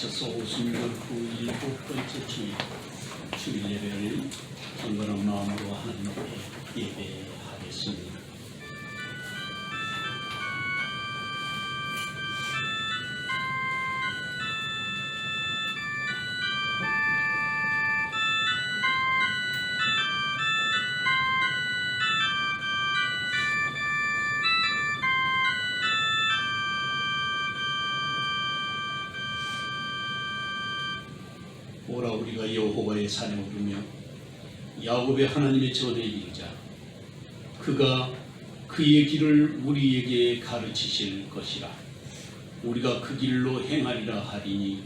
하셔서 오순절 후 7번째 주일 예배를 경건한 마음으로 하나님 앞에 예배하겠습니다. 오라 우리가 여호와의 산에 오르며 야곱의 하나님의 전에 이르자. 그가 그의 길을 우리에게 가르치실 것이라. 우리가 그 길로 행하리라 하리니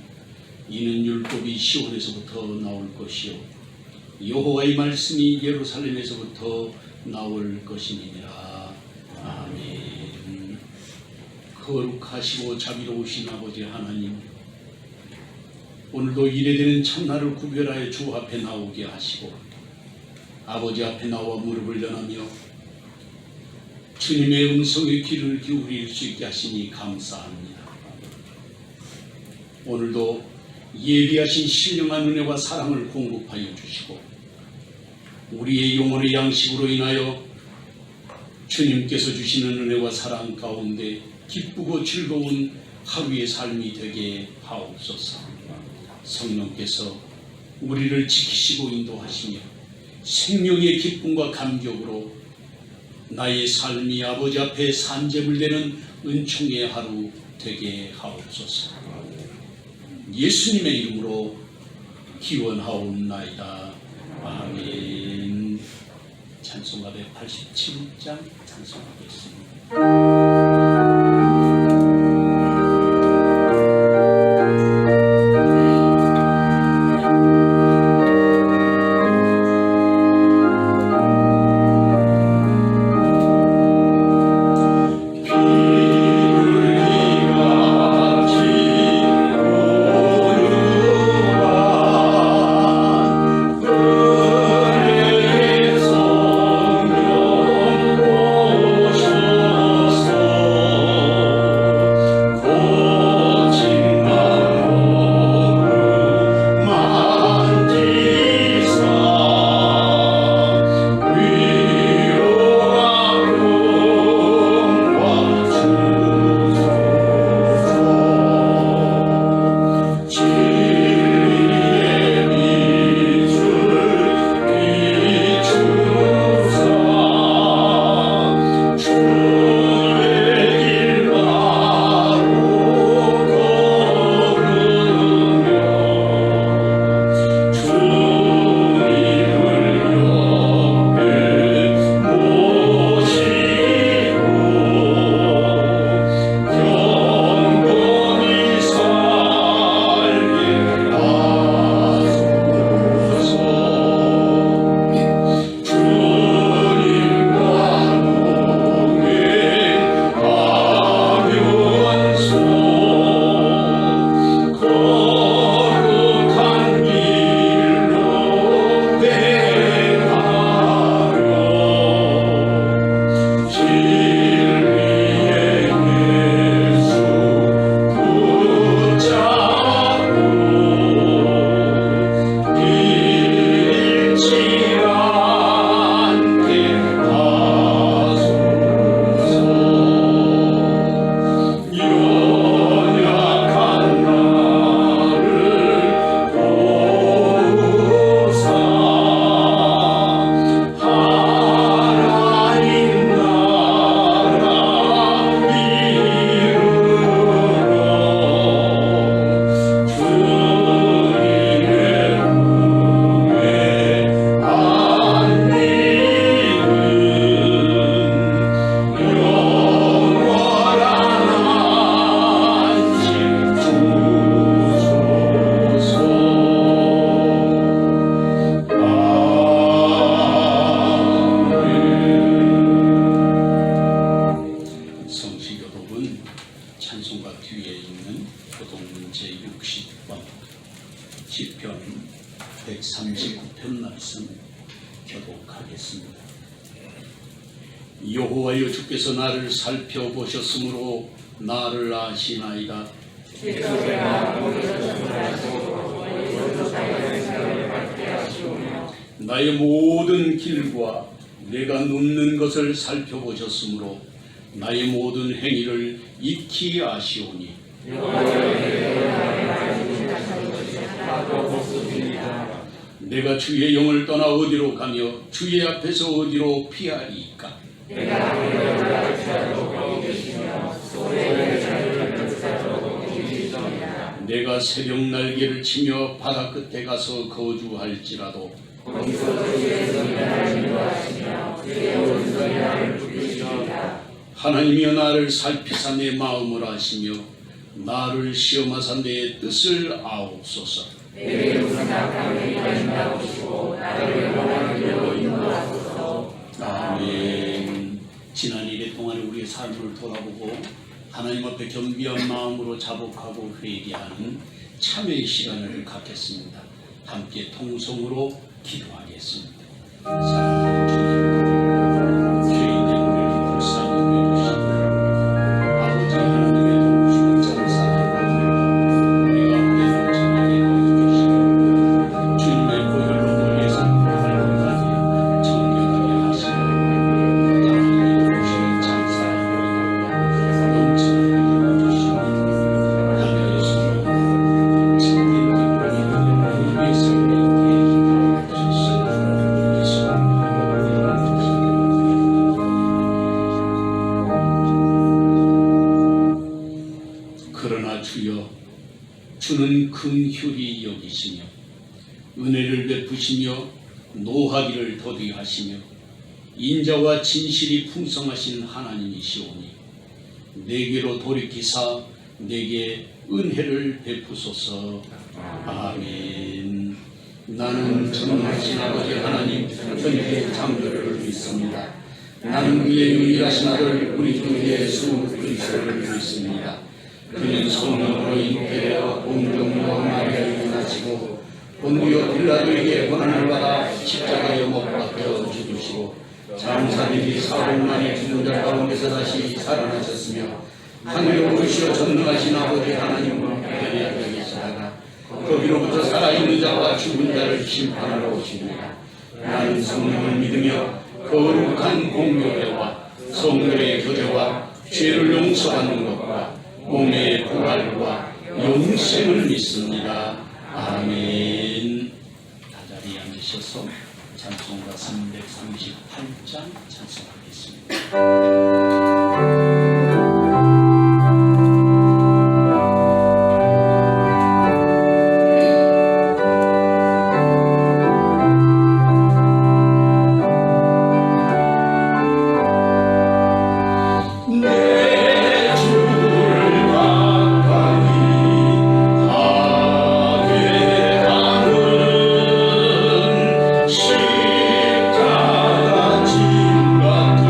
이는 율법이 시온에서부터 나올 것이요 여호와의 말씀이 예루살렘에서부터 나올 것이니라. 아멘. 거룩하시고 자비로우신 아버지 하나님, 오늘도 이래되는 첫날을 구별하여 주 앞에 나오게 하시고 아버지 앞에 나와 무릎을 연하며 주님의 음성에 귀를 기울일 수 있게 하시니 감사합니다. 오늘도 예비하신 신령한 은혜와 사랑을 공급하여 주시고 우리의 영혼의 양식으로 인하여 주님께서 주시는 은혜와 사랑 가운데 기쁘고 즐거운 하루의 삶이 되게 하옵소서. 성령께서 우리를 지키시고 인도하시며 생명의 기쁨과 감격으로 나의 삶이 아버지 앞에 산재물 되는 은총의 하루 되게 하옵소서. 예수님의 이름으로 기원하옵나이다. 아멘. 찬송가 187장 찬송하겠습니다. 찬송가 뒤에 있는 교독문 제60번 시편 139편 말씀 교독하겠습니다. 여호와여, 주께서 나를 살펴보셨으므로 나를 아시나이다. 지적이나 오리로 나의 모든 길과 내가 눕는 것을 살펴보셨으므로 나의 모든 행위를 익히 아시오니 내가 주의 영을 떠나 어디로 가며 주의 앞에서 어디로 피하리이까. 내가 새벽 날개를 치며 바다 끝에 가서 거주할지라도 하나님이여 나를 살피사 내 마음을 아시며 나를 시험하사 내 뜻을 아옵소서. 아멘. 지난 1회 동안 우리의 삶을 돌아보고 하나님 앞에 겸비한 마음으로 자복하고 회개하는 참회의 시간을 갖겠습니다. 함께 통성으로 기도하겠습니다. 사랑하는 주님, 죄인된 우리를 불쌍히 여겨주시고 아버지 하나님의 도우심을 감사합니다. 우리가 은혜로 찬양해 주시고 주님의 보혈로 우리의 삶을 하나님까지 정결하게 하시고 하나님의 도우심을 감사합니다. 넘치는 주시고 하나님의 손으로 참된 기쁨이 우리의 삶에 그러나 주여, 주는 긍휼히 여기시며 은혜를 베푸시며 노하기를 더디하시며 인자와 진실이 풍성하신 하나님이시오니 내게로 돌이키사 내게 은혜를 베푸소서. 아멘. 나는 전능하신 아버지 하나님 천지의 창조를 믿습니다. 나는 그의 유일하신 아들 우리 주 예수 그리스도를 믿습니다. 그는 성령으로 잉태되어 온종으로 마리아에게 나시고 본디오 빌라도에게 고난을 받아 십자가에 못 박혀 죽으시고 장사되기 4일 만에 죽은 자 가운데서 다시 살아나셨으며 하늘에 오르시어 전능하신 아버지 하나님으로 변해하게 계시다가 거기로부터 살아있는 자와 죽은 자를 심판하러 오십니다. 나는 성령을 믿으며 거룩한 공교회와 성도의 교제와 죄를 용서받는 것과 몸의 부활과 영생을 믿습니다. 아멘. 다 자리에 앉으셔서 찬송가 338장 찬송하겠습니다. 십자가 짐 같은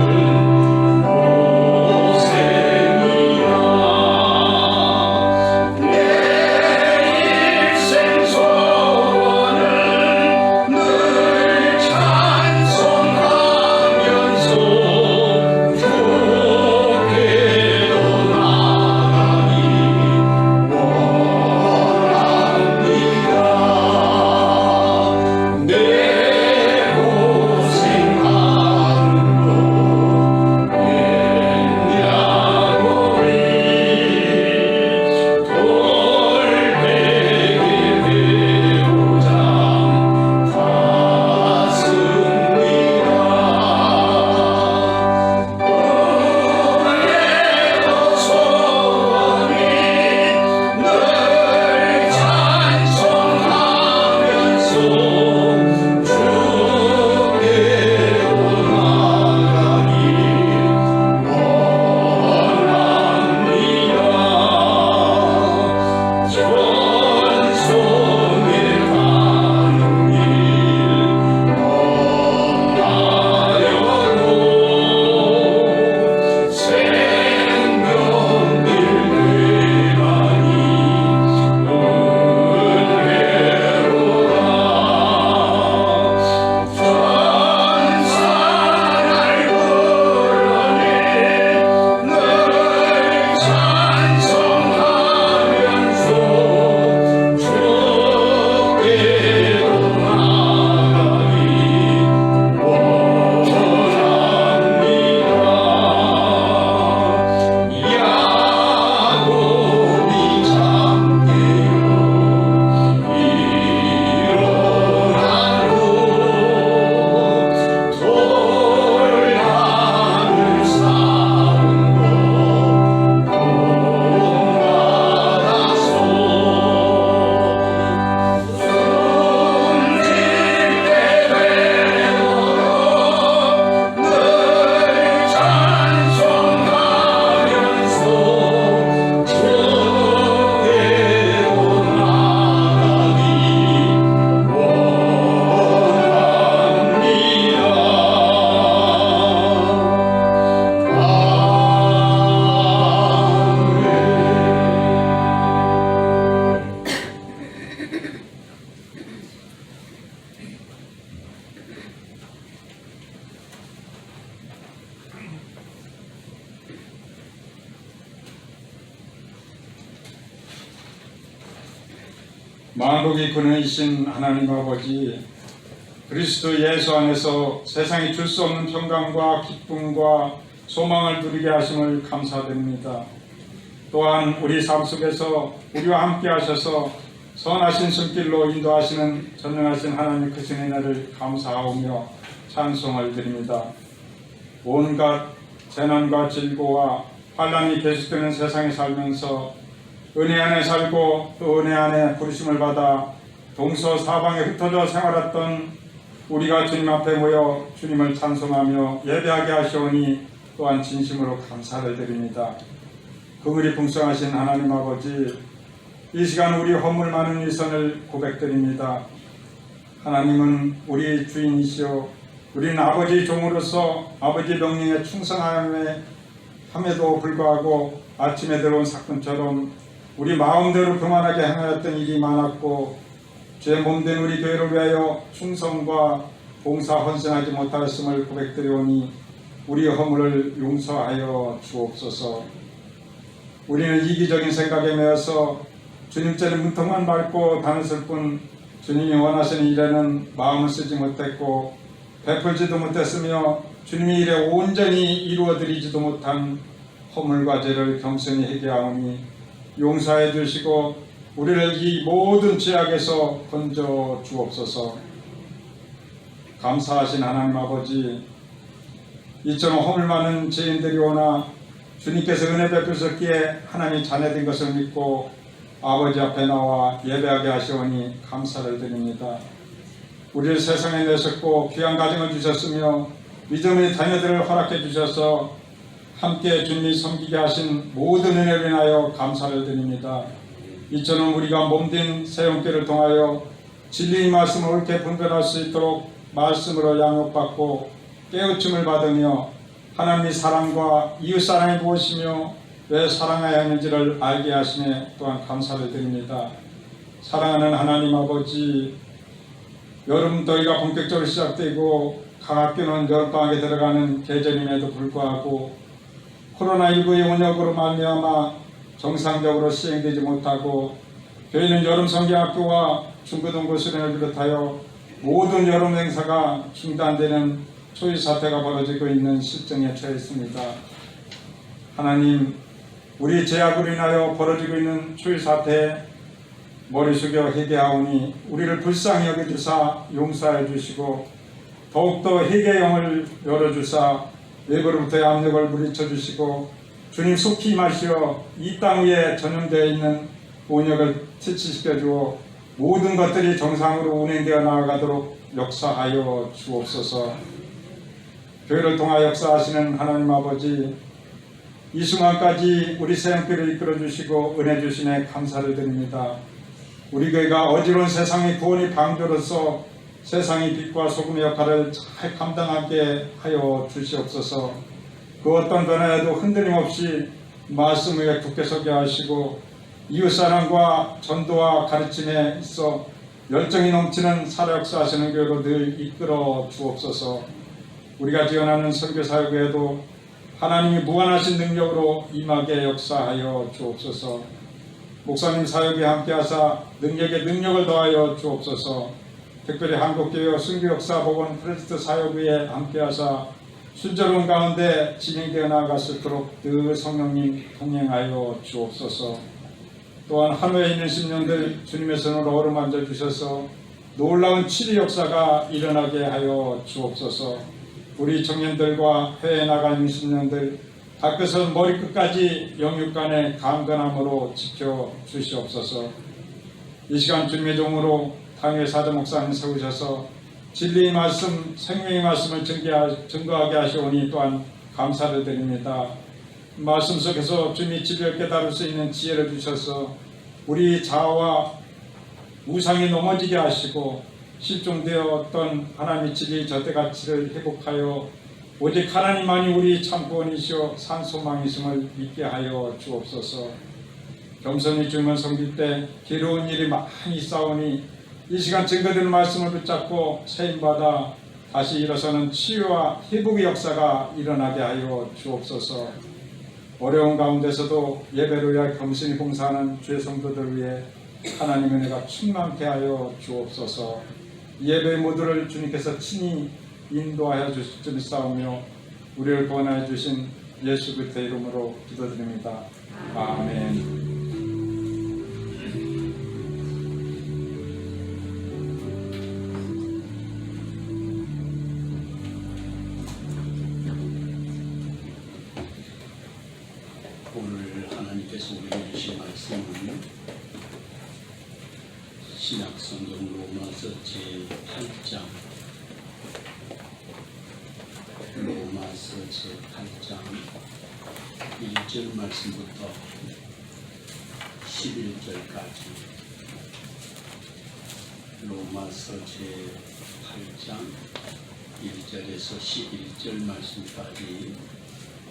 만국의 근원이신 하나님 아버지, 그리스도 예수 안에서 세상이 줄 수 없는 평강과 기쁨과 소망을 누리게 하심을 감사드립니다. 또한 우리 삶 속에서 우리와 함께 하셔서 선하신 손길로 인도하시는 전능하신 하나님 크신 은혜를 감사하오며 찬송을 드립니다. 온갖 재난과 질고와 환난이 계속되는 세상에 살면서 은혜 안에 살고 또 은혜 안에 부르심을 받아 동서사방에 흩어져 생활했던 우리가 주님 앞에 모여 주님을 찬송하며 예배하게 하시오니 또한 진심으로 감사를 드립니다. 긍휼이 풍성하신 하나님 아버지, 이 시간 우리 허물 많은 위선을 고백드립니다. 하나님은 우리 주인이시오, 우리는 아버지 종으로서 아버지 명령에 충성함에도 불구하고 아침에 들어온 사건처럼 우리 마음대로 교만하게 행하였던 일이 많았고 죄 몸된 우리 교회를 위하여 충성과 봉사 헌신하지 못하였음을 고백드리오니 우리 허물을 용서하여 주옵소서. 우리는 이기적인 생각에 매여서 주님께는 문턱만 밟고 다녔을 뿐 주님이 원하시는 일에는 마음을 쓰지 못했고 베풀지도 못했으며 주님의 일에 온전히 이루어드리지도 못한 허물과 죄를 겸손히 회개하오니 용서해 주시고 우리를 이 모든 죄악에서 건져 주옵소서. 감사하신 하나님 아버지, 이처럼 허물 많은 죄인들이 오나 주님께서 은혜 베푸셨기에 하나님이 자녀된 것을 믿고 아버지 앞에 나와 예배하게 하시오니 감사를 드립니다. 우리를 세상에 내셨고 귀한 가정을 주셨으며 믿음의 자녀들을 허락해 주셔서 함께 주님이 섬기게 하신 모든 은혜를 인하여 감사를 드립니다. 이처럼 우리가 몸된 새언길을 통하여 진리의 말씀을 옳게 분별할 수 있도록 말씀으로 양육받고 깨우침을 받으며 하나님의 사랑과 이웃사랑이 무엇이며 왜 사랑해야 하는지를 알게 하시며 또한 감사를 드립니다. 사랑하는 하나님 아버지, 여름 더위가 본격적으로 시작되고 각 학교는 여름방학에 들어가는 계절임에도 불구하고 코로나19의 원역으로 말미암아 정상적으로 시행되지 못하고 교회는 여름 성경학교와 중고등부 수련을 비롯하여 모든 여름 행사가 중단되는 초유 사태가 벌어지고 있는 실정에 처했습니다. 하나님, 우리 죄악으로 인하여 벌어지고 있는 초유 사태에 머리 숙여 회개하오니 우리를 불쌍히 여겨주사 용서해 주시고 더욱더 회개의 영을 열어주사 외부로부터의 압력을 물리쳐 주시고 주님 속히 임하시어 이 땅 위에 전염되어 있는 온역을 퇴치시켜 주어 모든 것들이 정상으로 운행되어 나아가도록 역사하여 주옵소서. 교회를 통하여 역사하시는 하나님 아버지, 이 순간까지 우리 새언길을 이끌어 주시고 은혜 주심에 감사를 드립니다. 우리 교회가 어지러운 세상의 구원의 방도로서 세상의 빛과 소금의 역할을 잘 감당하게 하여 주시옵소서. 그 어떤 변화에도 흔들림 없이 말씀 위에 굳게 서게 하시고 이웃사랑과 전도와 가르침에 있어 열정이 넘치는 살아 역사하시는 교회로 늘 이끌어 주옵소서. 우리가 지원하는 선교사역에도 하나님이 무한하신 능력으로 임하게 역사하여 주옵소서. 목사님 사역에 함께하사 능력에 능력을 더하여 주옵소서. 특별히 한국교회 순교역사 복원 프로젝트 사역에 함께하사 순조로운 가운데 진행되어 나아갈 수 있도록 늘 성령님 동행하여 주옵소서. 또한 한우에 있는 심령들 주님의 손으로 어루만져 주셔서 놀라운 치료 역사가 일어나게 하여 주옵소서. 우리 청년들과 해외에 나가 있는 심령들 밖에서 머리끝까지 영육간의 강건함으로 지켜 주시옵소서. 이 시간 주님의 종으로 당회 사도 목사님 세우셔서 진리의 말씀, 생명의 말씀을 증거하게 하시오니 또한 감사를 드립니다. 말씀 속에서 주님이 진리를 깨달을 수 있는 지혜를 주셔서 우리 자아와 우상이 넘어지게 하시고 실종되었던 하나님의 진리의 절대가치를 회복하여 오직 하나님만이 우리 참구원이시오 산소망이심을 믿게 하여 주옵소서. 겸손히 주님을 섬길 때 괴로운 일이 많이 있사오니 이 시간 증거되는 말씀을 붙잡고 세임받아 다시 일어서는 치유와 회복의 역사가 일어나게 하여 주옵소서. 어려운 가운데서도 예배를 위하여 겸손히 봉사하는 주의 성도들 위해 하나님 은혜가 충만케 하여 주옵소서. 예배 모두를 주님께서 친히 인도하여 주실 줄 믿사오며 우리를 구원하여 주신 예수 그리스도의 이름으로 기도드립니다. 아멘. 오늘 하나님께서 우리에게 주신 말씀은 신약성경 로마서 제8장 로마서 제8장 1절 말씀부터 11절까지 로마서 제8장 1절에서 11절 말씀까지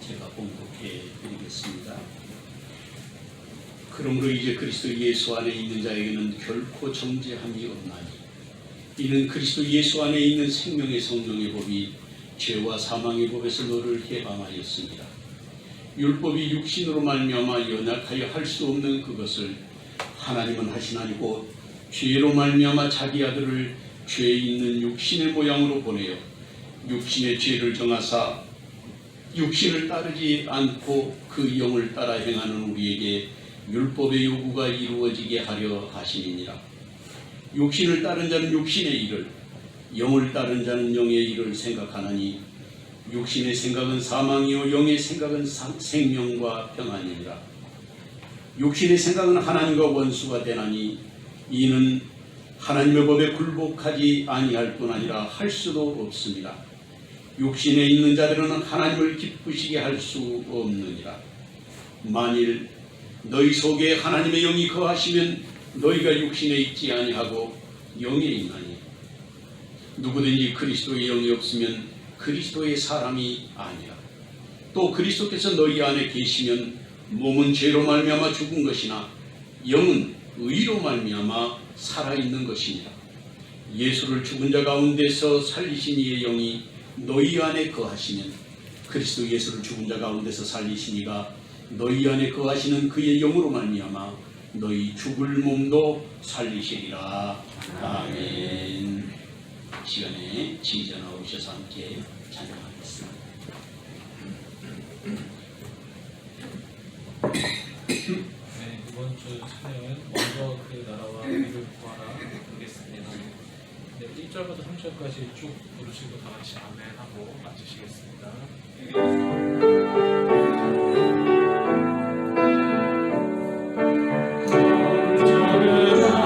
제가 봉독해 드리겠습니다. 그러므로 이제 그리스도 예수 안에 있는 자에게는 결코 정죄함이 없나니 이는 그리스도 예수 안에 있는 생명의 성령의 법이 죄와 사망의 법에서 너를 해방하였습니다. 율법이 육신으로 말미암아 연약하여 할 수 없는 그것을 하나님은 하시나니 곧 죄로 말미암아 자기 아들을 죄 있는 육신의 모양으로 보내어 육신의 죄를 정하사 육신을 따르지 않고 그 영을 따라 행하는 우리에게 율법의 요구가 이루어지게 하려 하심이니라. 육신을 따른 자는 육신의 일을, 영을 따른 자는 영의 일을 생각하나니 육신의 생각은 사망이요 영의 생각은 생명과 평안이니라. 육신의 생각은 하나님과 원수가 되나니 이는 하나님의 법에 굴복하지 아니할 뿐 아니라 할 수도 없습니다. 육신에 있는 자들은 하나님을 기쁘시게 할 수 없느니라. 만일 너희 속에 하나님의 영이 거하시면 너희가 육신에 있지 아니하고 영에 있나니 누구든지 그리스도의 영이 없으면 그리스도의 사람이 아니라. 또 그리스도께서 너희 안에 계시면 몸은 죄로 말미암아 죽은 것이나 영은 의로 말미암아 살아있는 것이니라. 예수를 죽은 자 가운데서 살리신 이의 영이 너희 안에 거하시면 그리스도 예수를 죽은 자 가운데서 살리신 이가 너희 안에 거하시는 그의 영으로 말미암아 너희 죽을 몸도 살리시리라. 아멘. 시간에 지휘자 나오셔서 함께 찬양하겠습니다. 네, 이번 주 찬양은 먼저 그 나라와 의를 구하라 부르겠습니다. 네, 1절부터 3절까지 쭉 부르시고 다 같이 아멘하고 마치시겠습니다. 할렐루야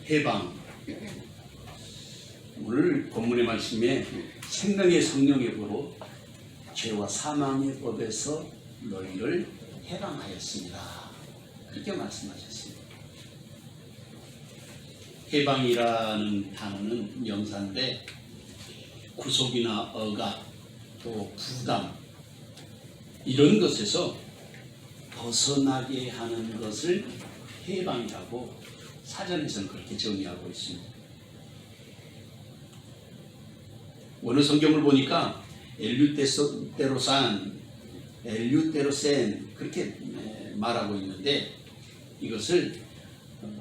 해방. 오늘 본문의 말씀에 생명의 성령의 보로 죄와 사망의 법에서 너희를 해방하였습니다. 그렇게 말씀하셨습니다. 해방이라는 단어는 명사인데 구속이나 억압 또 부담 이런 것에서 벗어나게 하는 것을 해방이라고 사전에서는 그렇게 정의하고 있습니다. 어느 성경을 보니까 엘류테로센 그렇게 말하고 있는데 이것을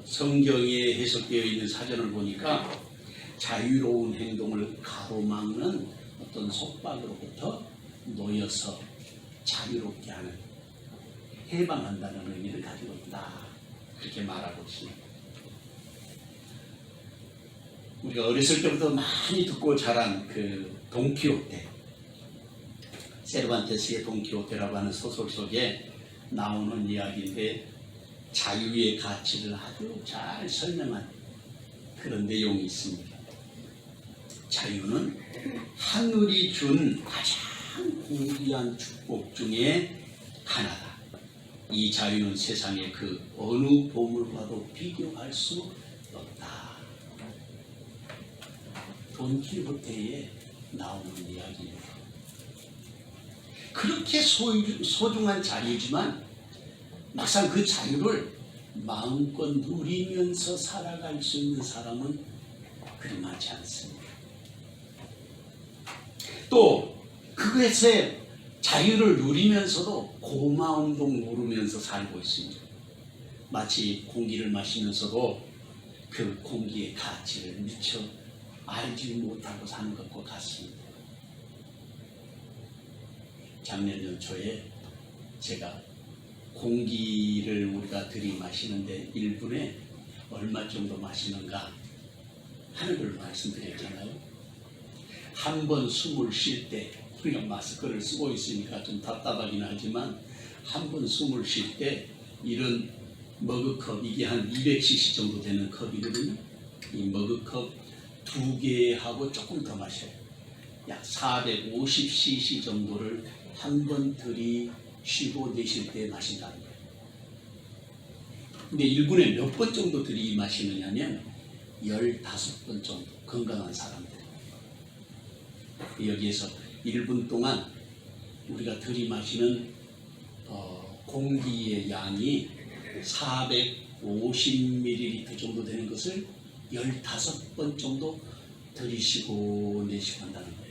성경에 해석되어 있는 사전을 보니까 자유로운 행동을 가로막는 어떤 속박으로부터 놓여서 자유롭게 하는 해방한다는 의미를 가지고 있다. 그렇게 말하고 있습니다. 우리가 어렸을 때부터 많이 듣고 자란 그 돈키호테, 세르반테스의 돈키호테라고 하는 소설 속에 나오는 이야기인데 자유의 가치를 아주 잘 설명한 그런 내용이 있습니다. 자유는 하늘이 준 가장 고귀한 축복 중에 하나다. 이 자유는 세상의 그 어느 보물과도 비교할 수 없다. 돈키호테에 나오는 이야기입니다. 그렇게 소중한 자유지만 막상 그 자유를 마음껏 누리면서 살아갈 수 있는 사람은 그리 많지 않습니다. 또 그것에 자유를 누리면서도 고마움도 모르면서 살고 있습니다. 마치 공기를 마시면서도 그 공기의 가치를 미처 알지 못하고 사는 것과 같습니다. 작년 연초에 제가 공기를 우리가 들이마시는데 1분에 얼마 정도 마시는가 하는 걸 말씀드렸잖아요. 한 번 숨을 쉴 때 우리가 마스크를 쓰고 있으니까 좀 답답하긴 하지만 한 번 숨을 쉴 때 이런 머그컵, 이게 한 200cc 정도 되는 컵이거든요. 이 머그컵 2개하고 조금 더 마셔요. 약 450cc 정도를 한 번 들이쉬고 내쉴 때 마신다는 거예요. 근데 1분에 몇 번 정도 들이마시느냐면 15번 정도, 건강한 사람들. 여기에서 1분 동안 우리가 들이마시는 공기의 양이 450ml 정도 되는 것을 15번 정도 들이쉬고 내쉬고 한다는 거예요.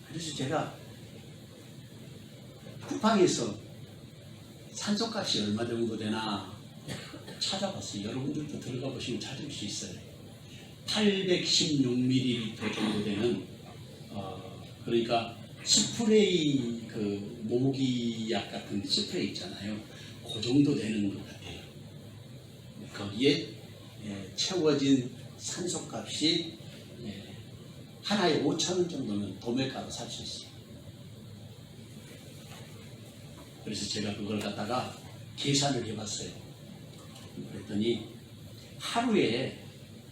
그래서 제가 쿠팡에서 산소값이 얼마 정도 되나 찾아봤어요. 여러분들도 들어가 보시면 찾을 수 있어요. 816ml 정도 되는 그러니까 스프레이 그 모기약 같은 스프레이 있잖아요. 그 정도 되는 것 같아요. 거기에 채워진 산소값이 하나에 5,000원 정도면 도매가로 살 수 있어요. 그래서 제가 그걸 갖다가 계산을 해봤어요. 그랬더니 하루에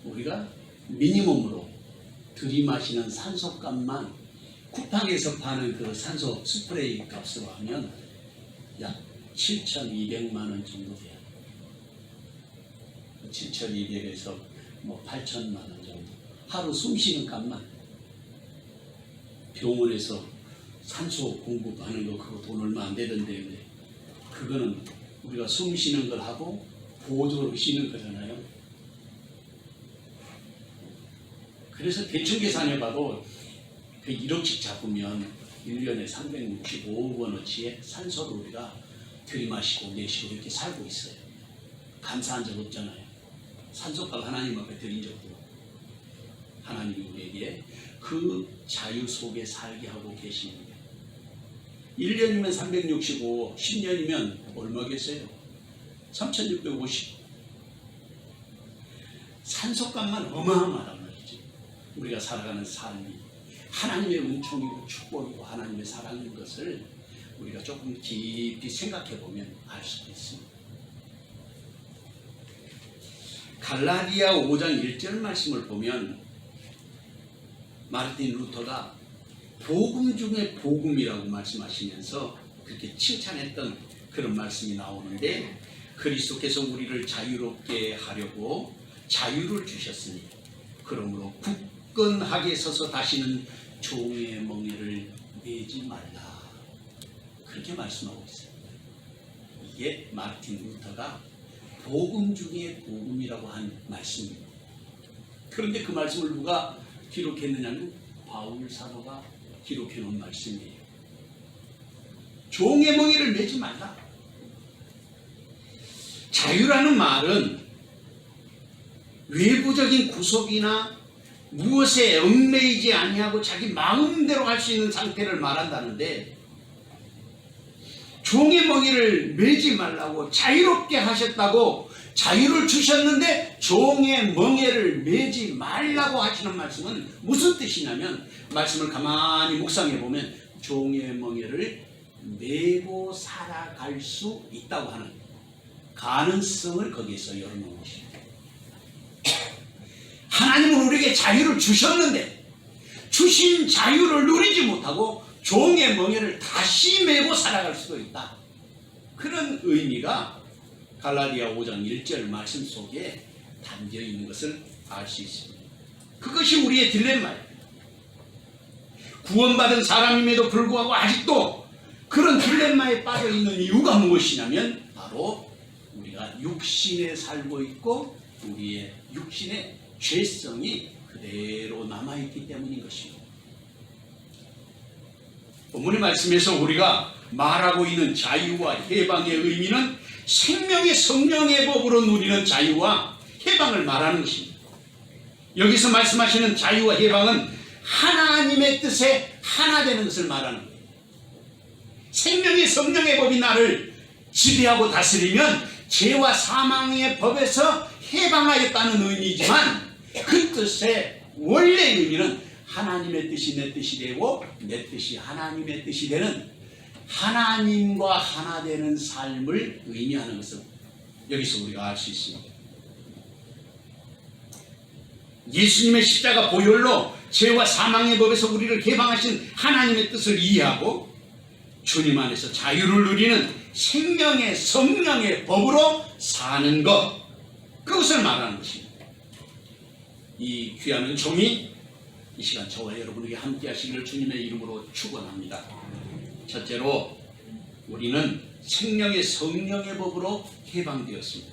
우리가 미니멈으로 들이마시는 산소값만 쿠팡에서 파는 그 산소 스프레이 값으로 하면 약 7,200만 원 정도 돼요. 7,200에서 뭐 8,000만 원 정도. 하루 숨 쉬는 값만. 병원에서 산소 공급하는 거 그거 돈 얼마 안 되던데 그거는 우리가 숨 쉬는 걸 하고 보조로 쉬는 거잖아요. 그래서 대충 계산해봐도 그 1억씩 잡으면 1년에 365억 원어치의 산소를 우리가 들이마시고 내쉬고 이렇게 살고 있어요. 감사한 적 없잖아요. 산소값 하나님 앞에 드린 적도 하나님이 우리에게 그 자유 속에 살게 하고 계십니다. 1년이면 365, 10년이면 얼마겠어요? 3650. 산소값만 어마어마하단 말이죠. 우리가 살아가는 삶이 하나님의 은총이고 축복이고 하나님의 사랑인 것을 우리가 조금 깊이 생각해 보면 알 수도 있습니다. 갈라디아 5장 1절 말씀을 보면 마르틴 루터가 복음 중에 복음이라고 말씀하시면서 그렇게 칭찬했던 그런 말씀이 나오는데, 그리스도께서 우리를 자유롭게 하려고 자유를 주셨으니 그러므로 굳건하게 서서 다시는 종의 멍에를 매지 말라, 그렇게 말씀하고 있어요. 이게 마르틴 루터가 복음 중에 복음이라고 한 말씀입니다. 그런데 그 말씀을 누가 기록했느냐면 바울 사도가 기록해 놓은 말씀이에요. 종의 멍에를 매지 말라. 자유라는 말은 외부적인 구속이나 무엇에 얽매이지 아니하고 자기 마음대로 할 수 있는 상태를 말한다는데, 종의 멍에를 매지 말라고 자유롭게 하셨다고 자유를 주셨는데 종의 멍에를 매지 말라고 하시는 말씀은 무슨 뜻이냐면, 말씀을 가만히 묵상해 보면 종의 멍에를 메고 살아갈 수 있다고 하는 가능성을 거기에서 열어놓은 것입니다. 하나님은 우리에게 자유를 주셨는데 주신 자유를 누리지 못하고 종의 멍에를 다시 메고 살아갈 수도 있다. 그런 의미가 갈라디아 5장 1절 말씀 속에 담겨 있는 것을 알 수 있습니다. 그것이 우리의 딜레마예요. 구원받은 사람임에도 불구하고 아직도 그런 딜레마에 빠져 있는 이유가 무엇이냐면 바로 우리가 육신에 살고 있고 우리의 육신의 죄성이 그대로 남아있기 때문인 것입니다. 본문의 말씀에서 우리가 말하고 있는 자유와 해방의 의미는 생명의 성령의 법으로 누리는 자유와 해방을 말하는 것입니다. 여기서 말씀하시는 자유와 해방은 하나님의 뜻에 하나 되는 것을 말하는 거예요. 생명의 성령의 법이 나를 지배하고 다스리면 죄와 사망의 법에서 해방하였다는 의미지만, 그 뜻의 원래 의미는 하나님의 뜻이 내 뜻이 되고 내 뜻이 하나님의 뜻이 되는 하나님과 하나 되는 삶을 의미하는 것을 여기서 우리가 알 수 있습니다. 예수님의 십자가 보혈로 죄와 사망의 법에서 우리를 해방하신 하나님의 뜻을 이해하고 주님 안에서 자유를 누리는 생명의 성령의 법으로 사는 것, 그것을 말하는 것입니다. 이 귀한 은총이 이 시간 저와 여러분에게 함께 하시기를 주님의 이름으로 축원합니다. 첫째로 우리는 생명의 성령의 법으로 해방되었습니다.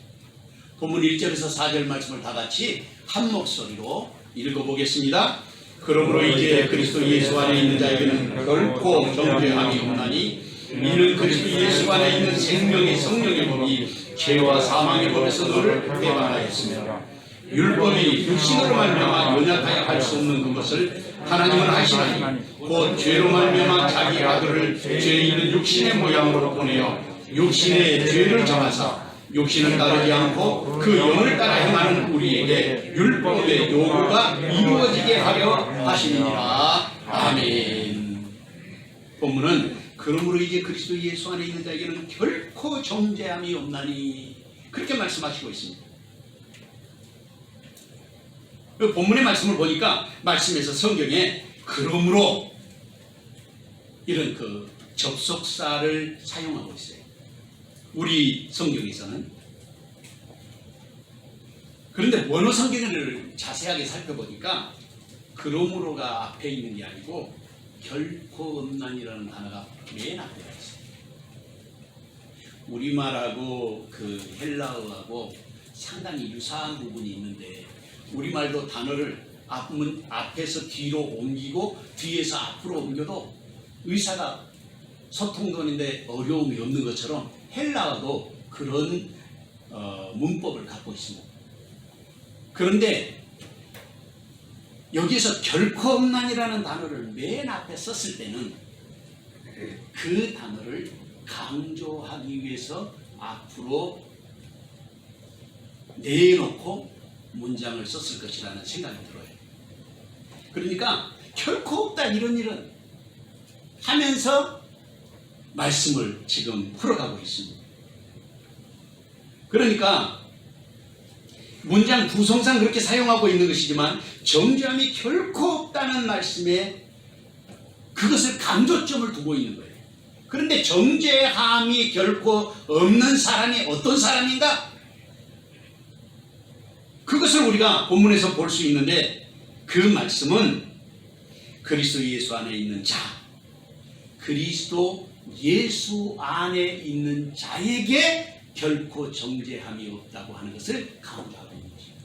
본문 1절에서 4절 말씀을 다 같이 한 목소리로 읽어보겠습니다. 그러므로 이제 그리스도 예수 안에 있는 자에게는 결코 정죄함이 없나니, 이는 그리스도 예수 안에 있는 생명의 성령의 법이 죄와 사망의 법에서 너를 해방하였으며, 율법이 육신으로 말미암아 연약하여 할 수 없는 그것을 하나님은 하시나니 곧 죄로 말미암아 자기 아들을 죄 있는 육신의 모양으로 보내어 육신의 죄를 정하사 육신을 따르지 않고 그 영을 따라 행하는 우리에게 율법의 요구가 이루어지게 하려 하시니라. 아멘. 본문은 그러므로 이제 그리스도 예수 안에 있는 자에게는 결코 정죄함이 없나니, 그렇게 말씀하시고 있습니다. 그 본문의 말씀을 보니까 말씀에서 성경에 그러므로 이런 그 접속사를 사용하고 있어요. 우리 성경에서는. 그런데 원어 성경을 자세하게 살펴보니까 그러므로가 앞에 있는 게 아니고 결코 없나니라는 단어가 맨 앞에 있어요. 우리말하고 그 헬라어하고 상당히 유사한 부분이 있는데, 우리말도 단어를 앞에서 뒤로 옮기고 뒤에서 앞으로 옮겨도 의사가 소통되는데 어려움이 없는 것처럼 헬라어도 그런 문법을 갖고 있습니다. 그런데 여기서 결코 없나니라는 단어를 맨 앞에 썼을 때는 그 단어를 강조하기 위해서 앞으로 내놓고 문장을 썼을 것이라는 생각이 들어요. 그러니까 결코 없다 이런 일은 하면서 말씀을 지금 풀어가고 있습니다. 그러니까 문장 구성상 그렇게 사용하고 있는 것이지만 정죄함이 결코 없다는 말씀에 그것을 강조점을 두고 있는 거예요. 그런데 정죄함이 결코 없는 사람이 어떤 사람인가? 그것을 우리가 본문에서 볼 수 있는데 그 말씀은 그리스도 예수 안에 있는 자, 그리스도 예수 안에 있는 자에게 결코 정죄함이 없다고 하는 것을 강조하고 있는 것입니다.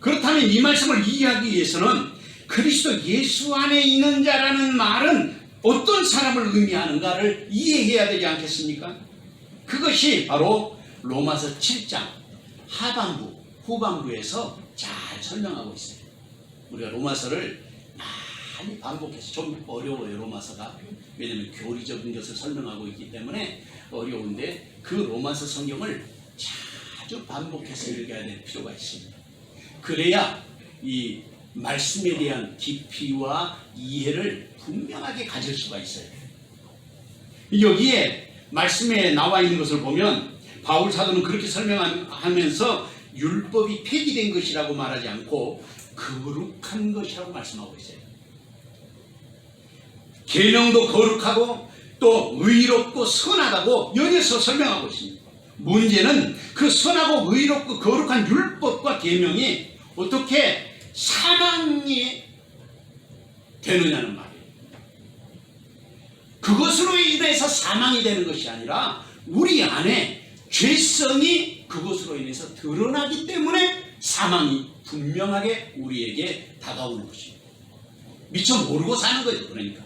그렇다면 이 말씀을 이해하기 위해서는 그리스도 예수 안에 있는 자라는 말은 어떤 사람을 의미하는가를 이해해야 되지 않겠습니까? 그것이 바로 로마서 7장 하반부, 후반부에서 잘 설명하고 있어요. 우리가 로마서를 많이 반복해서 좀 어려워요. 로마서가. 왜냐하면 교리적인 것을 설명하고 있기 때문에 어려운데 그 로마서 성경을 자주 반복해서 읽어야 될 필요가 있습니다. 그래야 이 말씀에 대한 깊이와 이해를 분명하게 가질 수가 있어요. 여기에 말씀에 나와 있는 것을 보면 바울 사도는 그렇게 설명하면서 율법이 폐기된 것이라고 말하지 않고 거룩한 것이라고 말씀하고 있어요. 계명도 거룩하고 또 의롭고 선하다고 연이어서 설명하고 있습니다. 문제는 그 선하고 의롭고 거룩한 율법과 계명이 어떻게 사망이 되느냐는 말이에요. 그것으로 인해서 사망이 되는 것이 아니라 우리 안에 죄성이 그것으로 인해서 드러나기 때문에 사망이 분명하게 우리에게 다가오는 것입니다. 미처 모르고 사는 거죠. 그러니까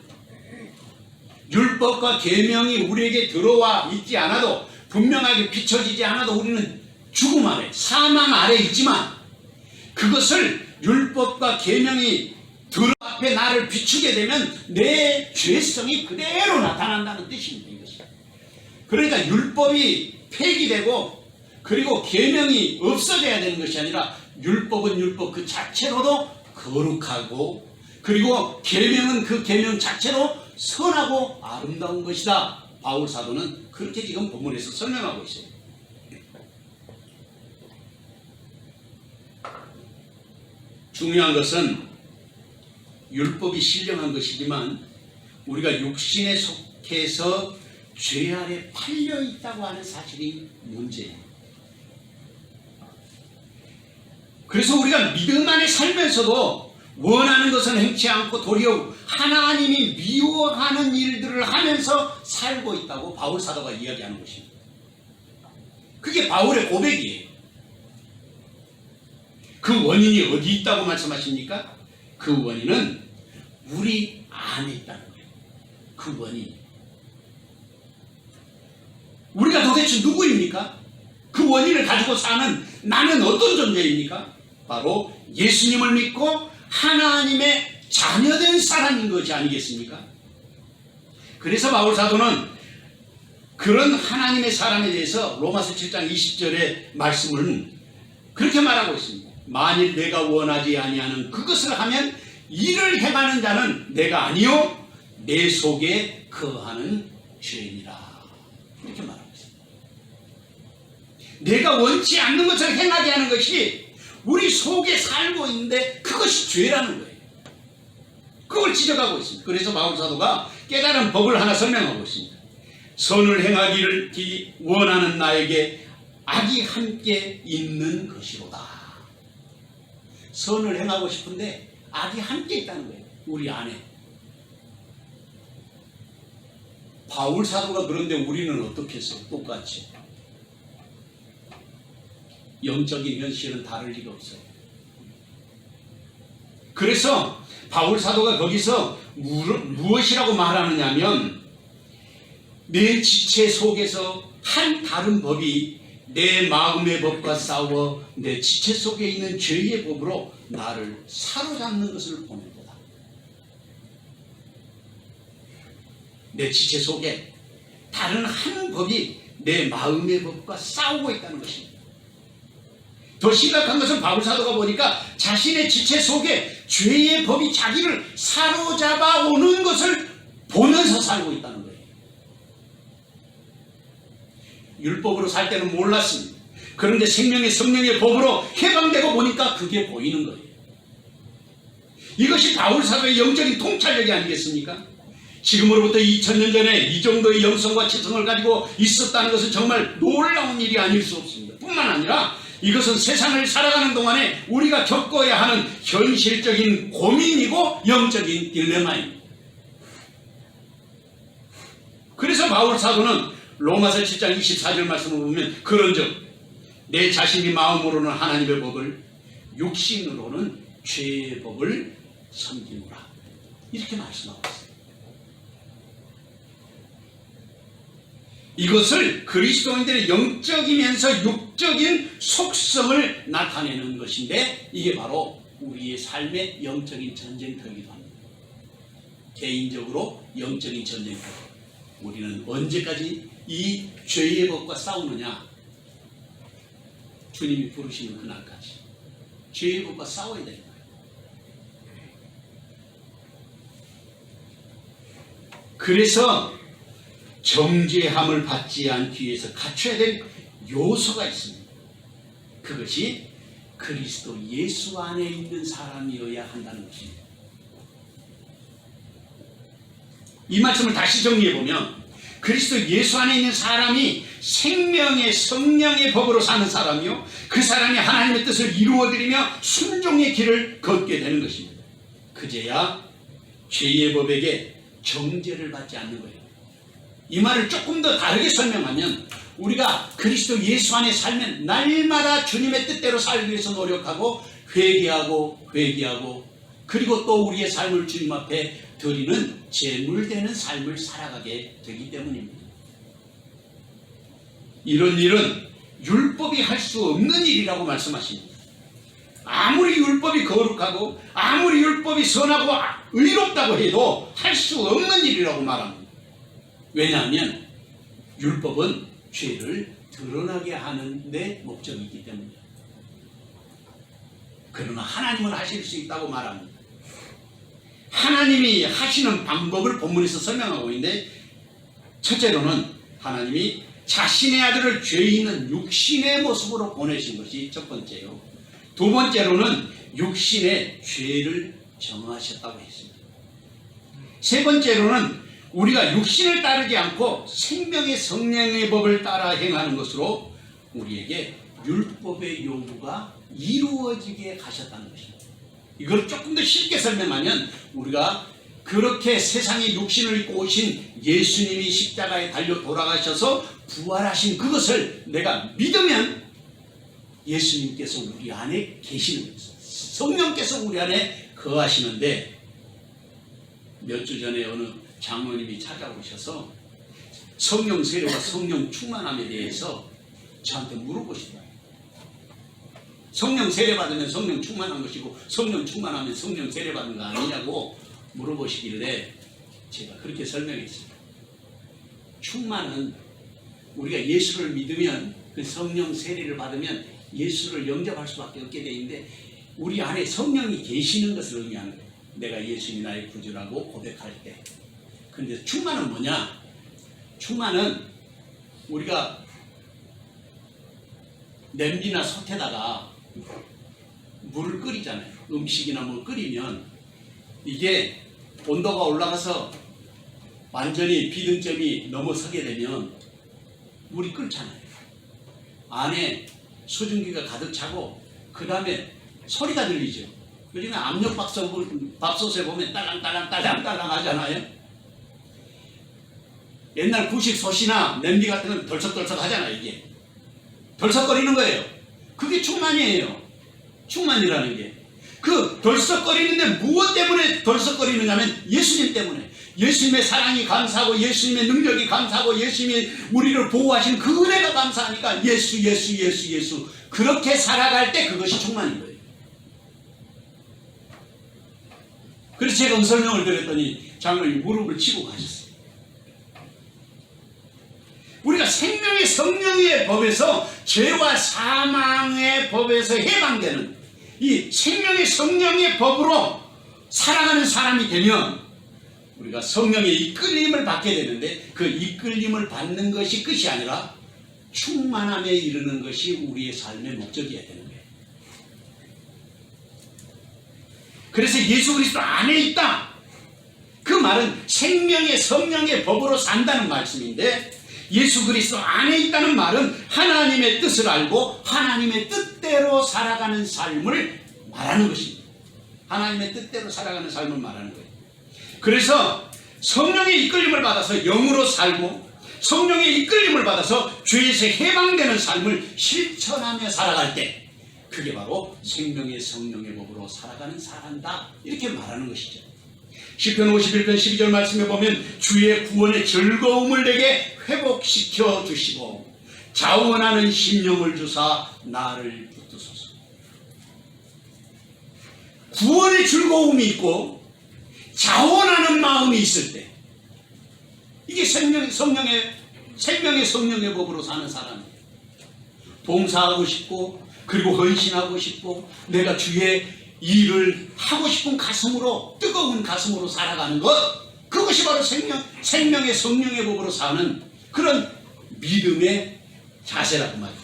율법과 계명이 우리에게 들어와 있지 않아도 분명하게 비춰지지 않아도 우리는 죽음 아래, 사망 아래 있지만 그것을 율법과 계명이 앞에 나를 비추게 되면 내 죄성이 그대로 나타난다는 뜻입니다. 이것이. 그러니까 율법이 폐기되고 그리고 계명이 없어져야 되는 것이 아니라 율법은 율법 그 자체로도 거룩하고 그리고 계명은 그 계명 자체로 선하고 아름다운 것이다. 바울 사도는 그렇게 지금 본문에서 설명하고 있어요. 중요한 것은 율법이 신령한 것이지만 우리가 육신에 속해서 죄 아래 팔려 있다고 하는 사실이 문제예요. 그래서 우리가 믿음 안에 살면서도 원하는 것은 행치 않고 도리어 하나님이 미워하는 일들을 하면서 살고 있다고 바울 사도가 이야기하는 것입니다. 그게 바울의 고백이에요. 그 원인이 어디 있다고 말씀하십니까? 그 원인은 우리 안에 있다는 거예요. 그 원인이. 우리가 도대체 누구입니까? 그 원인을 가지고 사는 나는 어떤 존재입니까? 바로 예수님을 믿고 하나님의 자녀된 사람인 것이 아니겠습니까? 그래서 바울 사도는 그런 하나님의 사람에 대해서 로마서 7장 20절의 말씀을 그렇게 말하고 있습니다. 만일 내가 원하지 아니하는 그것을 하면 이를 행하는 자는 내가 아니요 내 속에 거하는 죄니라. 이렇게 말하고 있습니다. 내가 원치 않는 것을 행하게 하는 것이 우리 속에 살고 있는데 그것이 죄라는 거예요. 그걸 지적하고 있습니다. 그래서 바울 사도가 깨달은 법을 하나 설명하고 있습니다. 선을 행하기를 원하는 나에게 악이 함께 있는 것이로다. 선을 행하고 싶은데 악이 함께 있다는 거예요. 우리 안에. 바울 사도가 그런데 우리는 어떻게 했어요? 똑같이. 영적인 현실은 다를 리가 없어요. 그래서 바울 사도가 거기서 무엇이라고 말하느냐면 내 지체 속에서 한 다른 법이 내 마음의 법과 싸워 내 지체 속에 있는 죄의 법으로 나를 사로잡는 것을 보는 거다. 내 지체 속에 다른 한 법이 내 마음의 법과 싸우고 있다는 것입니다. 더 심각한 것은 바울 사도가 보니까 자신의 지체 속에 죄의 법이 자기를 사로잡아 오는 것을 보면서 살고 있다는 거예요. 율법으로 살 때는 몰랐습니다. 그런데 생명의 성령의 법으로 해방되고 보니까 그게 보이는 거예요. 이것이 바울 사도의 영적인 통찰력이 아니겠습니까? 지금으로부터 2000년 전에 이 정도의 영성과 지성을 가지고 있었다는 것은 정말 놀라운 일이 아닐 수 없습니다. 뿐만 아니라 이것은 세상을 살아가는 동안에 우리가 겪어야 하는 현실적인 고민이고 영적인 딜레마입니다. 그래서 바울 사도는 로마서 7장 24절 말씀을 보면 그런즉 내 자신이 마음으로는 하나님의 법을 육신으로는 죄의 법을 섬기노라 이렇게 말씀하고 있습니다. 이것을 그리스도인들의 영적이면서 육적인 속성을 나타내는 것인데 이게 바로 우리의 삶의 영적인 전쟁터이기도 합니다. 개인적으로 영적인 전쟁터. 우리는 언제까지 이 죄의 법과 싸우느냐? 주님이 부르시는 그날까지 죄의 법과 싸워야 됩니다. 그래서 정죄함을 받지 않기 위해서 갖춰야 될 요소가 있습니다. 그것이 그리스도 예수 안에 있는 사람이어야 한다는 것입니다. 이 말씀을 다시 정리해보면 그리스도 예수 안에 있는 사람이 생명의 성령의 법으로 사는 사람이요 그 사람이 하나님의 뜻을 이루어드리며 순종의 길을 걷게 되는 것입니다. 그제야 죄의 법에게 정죄를 받지 않는 거예요. 이 말을 조금 더 다르게 설명하면 우리가 그리스도 예수 안에 살면 날마다 주님의 뜻대로 살기 위해서 노력하고 회개하고 그리고 또 우리의 삶을 주님 앞에 드리는 제물되는 삶을 살아가게 되기 때문입니다. 이런 일은 율법이 할 수 없는 일이라고 말씀하십니다. 아무리 율법이 거룩하고 아무리 율법이 선하고 의롭다고 해도 할 수 없는 일이라고 말합니다. 왜냐하면 율법은 죄를 드러나게 하는 데 목적이 있기 때문이에요. 그러나 하나님은 하실 수 있다고 말합니다. 하나님이 하시는 방법을 본문에서 설명하고 있는데 첫째로는 하나님이 자신의 아들을 죄 있는 육신의 모습으로 보내신 것이 첫 번째요. 두 번째로는 육신의 죄를 정하셨다고 했습니다. 세 번째로는 우리가 육신을 따르지 않고 생명의 성령의 법을 따라 행하는 것으로 우리에게 율법의 요구가 이루어지게 하셨다는 것입니다. 이걸 조금 더 쉽게 설명하면 우리가 그렇게 세상에 육신을 입고 오신 예수님이 십자가에 달려 돌아가셔서 부활하신 그것을 내가 믿으면 예수님께서 우리 안에 계시는 거예요. 성령께서 우리 안에 거하시는데 몇 주 전에 어느 장로님이 찾아오셔서 성령 세례와 성령 충만함에 대해서 저한테 물어보시더라고요. 성령 세례 받으면 성령 충만한 것이고 성령 충만하면 성령 세례 받는 거 아니냐고 물어보시길래 제가 그렇게 설명했습니다. 충만은 우리가 예수를 믿으면 그 성령 세례를 받으면 예수를 영접할 수밖에 없게 되어 있는데 우리 안에 성령이 계시는 것을 의미하는 거예요. 내가 예수님이 나의 구주라고 고백할 때. 그런데 충만은 뭐냐? 충만은 우리가 냄비나 솥에다가 물을 끓이잖아요. 음식이나 뭘 끓이면 이게 온도가 올라가서 완전히 비등점이 넘어서게 되면 물이 끓잖아요. 안에 수증기가 가득 차고 그 다음에 소리가 들리죠. 요즘에 압력밥솥에 보면 딸랑딸랑 하잖아요. 옛날 구식 솥이나 냄비 같은 건 덜썩덜썩 하잖아요. 이게 덜썩거리는 거예요. 그게 충만이에요. 충만이라는 게. 그 덜썩거리는데 무엇 때문에 덜썩거리느냐면 예수님 때문에. 예수님의 사랑이 감사하고 예수님의 능력이 감사하고 예수님이 우리를 보호하시는 그 은혜가 감사하니까 예수 그렇게 살아갈 때 그것이 충만인 거예요. 그래서 제가 설명을 드렸더니 장로님이 무릎을 치고 가셨어요. 우리가 생명의 성령의 법에서 죄와 사망의 법에서 해방되는 이 생명의 성령의 법으로 살아가는 사람이 되면 우리가 성령의 이끌림을 받게 되는데 그 이끌림을 받는 것이 끝이 아니라 충만함에 이르는 것이 우리의 삶의 목적이어야 되는 거예요. 그래서 예수 그리스도 안에 있다. 그 말은 생명의 성령의 법으로 산다는 말씀인데, 예수 그리스도 안에 있다는 말은 하나님의 뜻을 알고 하나님의 뜻대로 살아가는 삶을 말하는 것입니다. 하나님의 뜻대로 살아가는 삶을 말하는 거예요. 그래서 성령의 이끌림을 받아서 영으로 살고 성령의 이끌림을 받아서 죄에서 해방되는 삶을 실천하며 살아갈 때, 그게 바로 생명의 성령의 법으로 살아가는 사람이다, 이렇게 말하는 것이죠. 시편 51편 12절 말씀에 보면 주의 구원의 즐거움을 내게 회복시켜 주시고 자원하는 심령을 주사 나를 붙드소서. 구원의 즐거움이 있고 자원하는 마음이 있을 때, 이게 생명의 성령의 법으로 사는 사람이에요. 봉사하고 싶고, 그리고 헌신하고 싶고, 내가 주의 일을 하고 싶은 가슴으로, 뜨거운 가슴으로 살아가는 것, 그것이 바로 생명의 성령의 법으로 사는 그런 믿음의 자세라고 말이죠.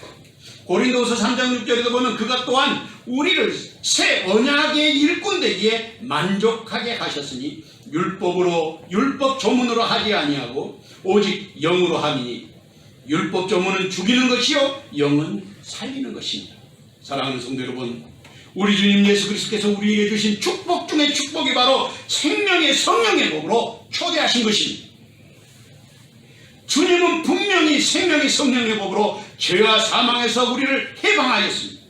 고린도후서 3장 6절에도 보면 그가 또한 우리를 새 언약의 일꾼 되기에 만족하게 하셨으니 율법 조문으로 하지 아니하고 오직 영으로 함이니 율법 조문은 죽이는 것이요 영은 살리는 것입니다. 사랑하는 성도 여러분, 우리 주님 예수 그리스도께서 우리에게 주신 축복 중에 축복이 바로 생명의 성령의 법으로 초대하신 것입니다. 주님은 분명히 생명의 성령의 법으로 죄와 사망에서 우리를 해방하였습니다.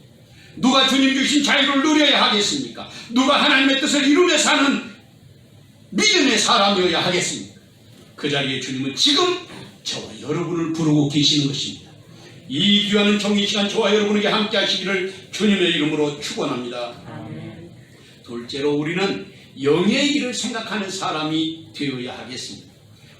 누가 주님 주신 자유를 누려야 하겠습니까? 누가 하나님의 뜻을 이루며 사는 믿음의 사람이어야 하겠습니까? 그 자리에 주님은 지금 저와 여러분을 부르고 계시는 것입니다. 이 귀한 종이 시간 저와 여러분에게 함께 하시기를 주님의 이름으로 축원합니다. 둘째로 우리는 영의 일을 생각하는 사람이 되어야 하겠습니다.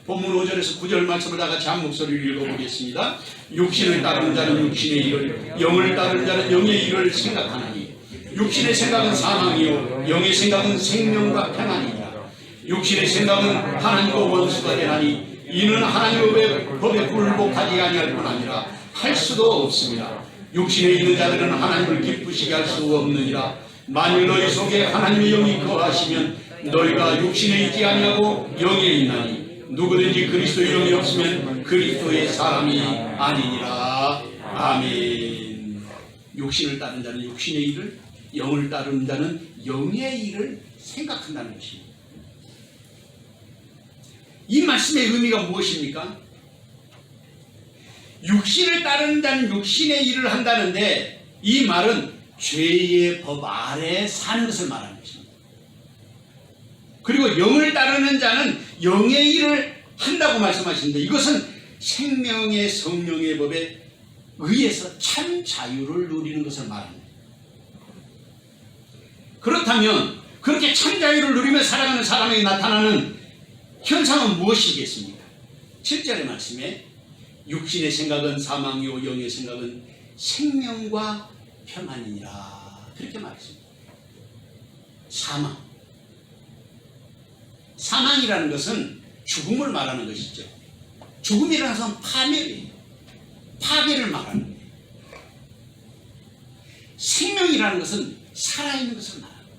본문 5절에서 9절 말씀을 다 같이 한 목소리를 읽어보겠습니다. 육신을 따르는 자는 육신의 일을, 영을 따르는 자는 영의 일을 생각하나니 육신의 생각은 사망이요 영의 생각은 생명과 평안이니라. 육신의 생각은 하나님과 원수가 되나니 이는 하나님의 법에 굴복하지 아니할 뿐 아니라 할 수도 없습니다. 육신에 있는 자들은 하나님을 기쁘시게 할 수 없느니라. 만일 너희 속에 하나님의 영이 거하시면 너희가 육신에 있지 아니하고 영에 있나니 누구든지 그리스도의 영이 없으면 그리스도의 사람이 아니니라. 아멘. 육신을 따르는 자는 육신의 일을, 영을 따르는 자는 영의 일을 생각한다는 것입니다. 이 말씀의 의미가 무엇입니까? 육신을 따르는 자는 육신의 일을 한다는데, 이 말은 죄의 법 아래 사는 것을 말하는 것입니다. 그리고 영을 따르는 자는 영의 일을 한다고 말씀하시는데, 이것은 생명의 성령의 법에 의해서 참 자유를 누리는 것을 말합니다. 그렇다면 그렇게 참 자유를 누리며 살아가는 사람에게 나타나는 현상은 무엇이겠습니까? 7절의 말씀에 육신의 생각은 사망이요 영의 생각은 생명과 평안이니라, 그렇게 말했습니다. 사망이라는 것은 죽음을 말하는 것이죠. 죽음이라는 것은 파멸이에요. 파괴를 말하는 거예요. 생명이라는 것은 살아있는 것을 말합니다.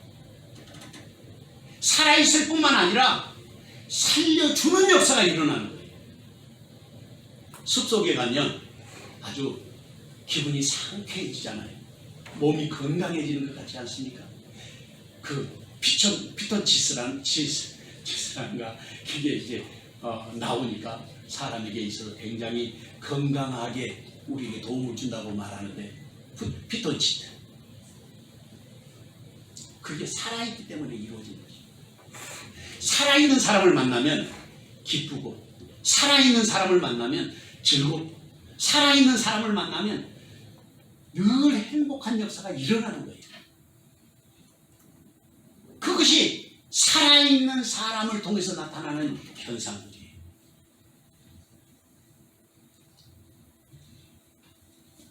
살아있을 뿐만 아니라 살려주는 역사가 일어나는 거예요. 숲속에 가면 아주 기분이 상쾌해지잖아요. 몸이 건강해지는 것 같지 않습니까? 그 피톤 치스란가 그게 이제 나오니까 사람에게 있어서 굉장히 건강하게 우리에게 도움을 준다고 말하는데, 피톤 치스, 그게 살아있기 때문에 이루어진 거죠. 살아있는 사람을 만나면 기쁘고, 살아있는 사람을 만나면 즐겁고, 살아있는 사람을 만나면 늘 행복한 역사가 일어나는 거예요. 그것이 살아있는 사람을 통해서 나타나는 현상들이에요.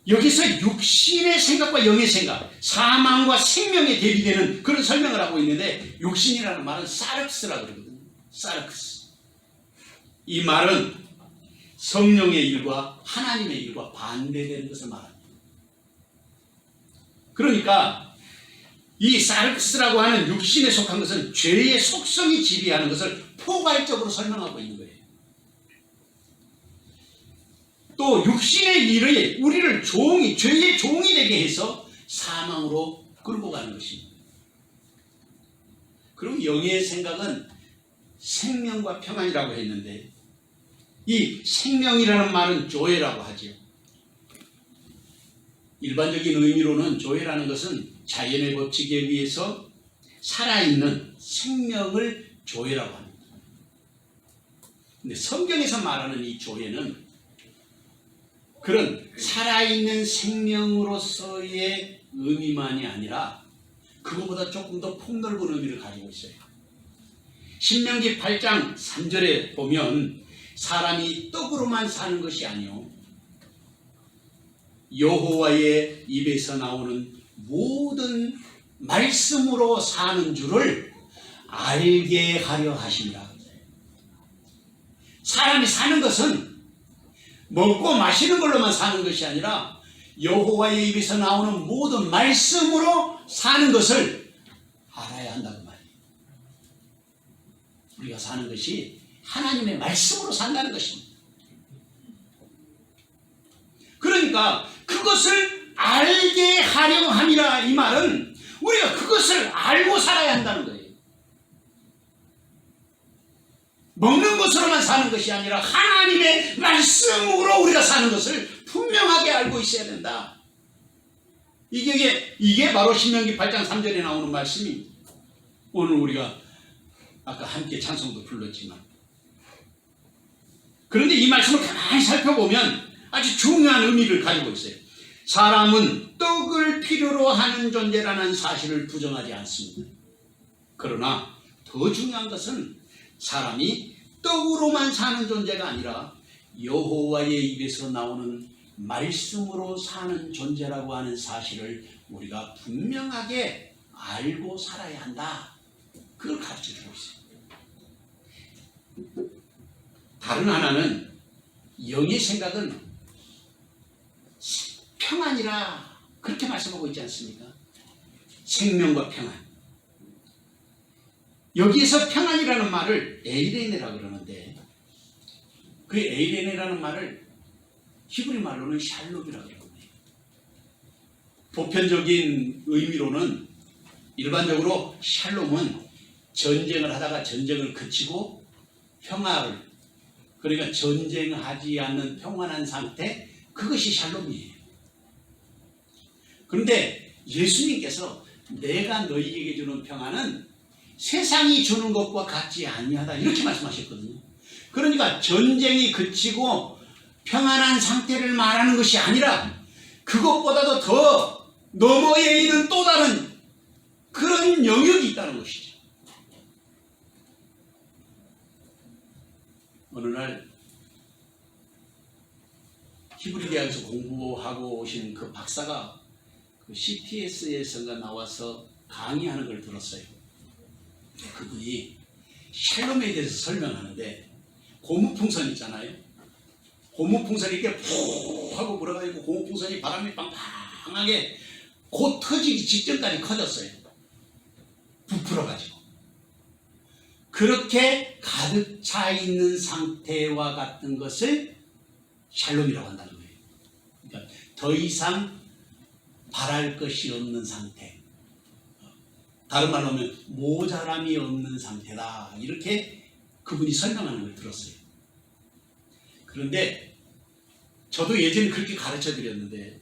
여기서 육신의 생각과 영의 생각, 사망과 생명에 대비되는 그런 설명을 하고 있는데, 육신이라는 말은 사르크스라고 그러거든요. 사르크스. 이 말은 성령의 일과 하나님의 일과 반대되는 것을 말합니다. 그러니까 이 사르크스라고 하는 육신에 속한 것은 죄의 속성이 지배하는 것을 포괄적으로 설명하고 있는 거예요. 또 육신의 일이 우리를 죄의 종이 되게 해서 사망으로 끌고 가는 것입니다. 그리고 영의 생각은 생명과 평안이라고 했는데 이 생명이라는 말은 조회라고 하죠. 일반적인 의미로는 조회라는 것은 자연의 법칙에 의해서 살아있는 생명을 조회라고 합니다. 근데 성경에서 말하는 이 조회는 그런 살아있는 생명으로서의 의미만이 아니라 그것보다 조금 더 폭넓은 의미를 가지고 있어요. 신명기 8장 3절에 보면 사람이 떡으로만 사는 것이 아니요 여호와의 입에서 나오는 모든 말씀으로 사는 줄을 알게 하려 하십니다. 사람이 사는 것은 먹고 마시는 걸로만 사는 것이 아니라 여호와의 입에서 나오는 모든 말씀으로 사는 것을 알아야 한다고 말이에요. 우리가 사는 것이 하나님의 말씀으로 산다는 것입니다. 그러니까 그것을 알게 하려 함이라 이 말은 우리가 그것을 알고 살아야 한다는 거예요. 먹는 것으로만 사는 것이 아니라 하나님의 말씀으로 우리가 사는 것을 분명하게 알고 있어야 된다. 이게 바로 신명기 8장 3절에 나오는 말씀입니다. 오늘 우리가 아까 함께 찬송도 불렀지만 그런데 이 말씀을 가만히 살펴보면 아주 중요한 의미를 가지고 있어요. 사람은 떡을 필요로 하는 존재라는 사실을 부정하지 않습니다. 그러나 더 중요한 것은 사람이 떡으로만 사는 존재가 아니라 여호와의 입에서 나오는 말씀으로 사는 존재라고 하는 사실을 우리가 분명하게 알고 살아야 한다. 그걸 가르쳐주고 있어요. 다른 하나는 영의 생각은 평안이라 그렇게 말씀하고 있지 않습니까? 생명과 평안. 여기에서 평안이라는 말을 에이레네라고 그러는데 그 에이레네라는 말을 히브리 말로는 샬롬이라고 그러거든요. 보편적인 의미로는 일반적으로 샬롬은 전쟁을 하다가 전쟁을 그치고 평화를 그러니까 전쟁하지 않는 평안한 상태 그것이 샬롬이에요. 그런데 예수님께서 내가 너희에게 주는 평안은 세상이 주는 것과 같지 아니하다 이렇게 말씀하셨거든요. 그러니까 전쟁이 그치고 평안한 상태를 말하는 것이 아니라 그것보다도 더 너머에 있는 또 다른 그런 영역이 있다는 것이죠. 어느 날 히브리 대학에서 공부하고 오신 그 박사가 그 CTS에서 나와서 강의하는 걸 들었어요. 그분이 샬롬에 대해서 설명하는데 고무풍선 있잖아요. 고무풍선이 이렇게 푹 하고 불어가지고 고무풍선이 바람이 빵빵하게 곧 터지기 직전까지 커졌어요. 부풀어가지고. 그렇게 가득 차 있는 상태와 같은 것을 샬롬이라고 한다는 거예요. 그러니까 더 이상 바랄 것이 없는 상태. 다른 말로 하면 모자람이 없는 상태다. 이렇게 그분이 설명하는 걸 들었어요. 그런데 저도 예전에 그렇게 가르쳐 드렸는데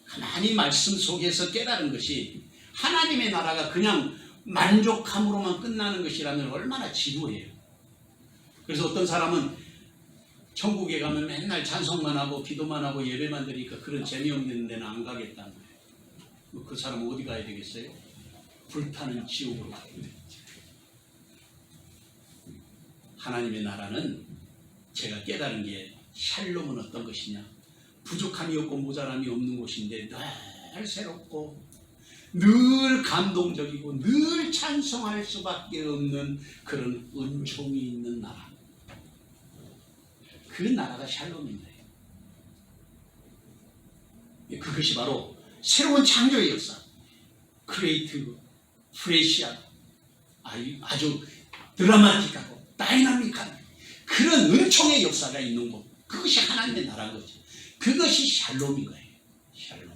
가만히 말씀 속에서 깨달은 것이 하나님의 나라가 그냥 만족함으로만 끝나는 것이라면 얼마나 지루해요. 그래서 어떤 사람은 천국에 가면 맨날 찬송만 하고 기도만 하고 예배만 드리니까 그런 재미없는 데는 안 가겠다는 거예요. 그 사람은 어디 가야 되겠어요? 불타는 지옥으로 가야 되겠죠. 하나님의 나라는 제가 깨달은 게 샬롬은 어떤 것이냐? 부족함이 없고 모자람이 없는 곳인데 늘 새롭고 늘 감동적이고 늘 찬송할 수밖에 없는 그런 은총이 있는 나라. 그 나라가 샬롬인 거예요. 그것이 바로 새로운 창조의 역사, 크리에이티브, 프레시한, 아주 드라마틱하고 다이나믹한 그런 은총의 역사가 있는 곳, 그것이 하나님의 나라인 거죠. 그것이 샬롬인 거예요. 샬롬.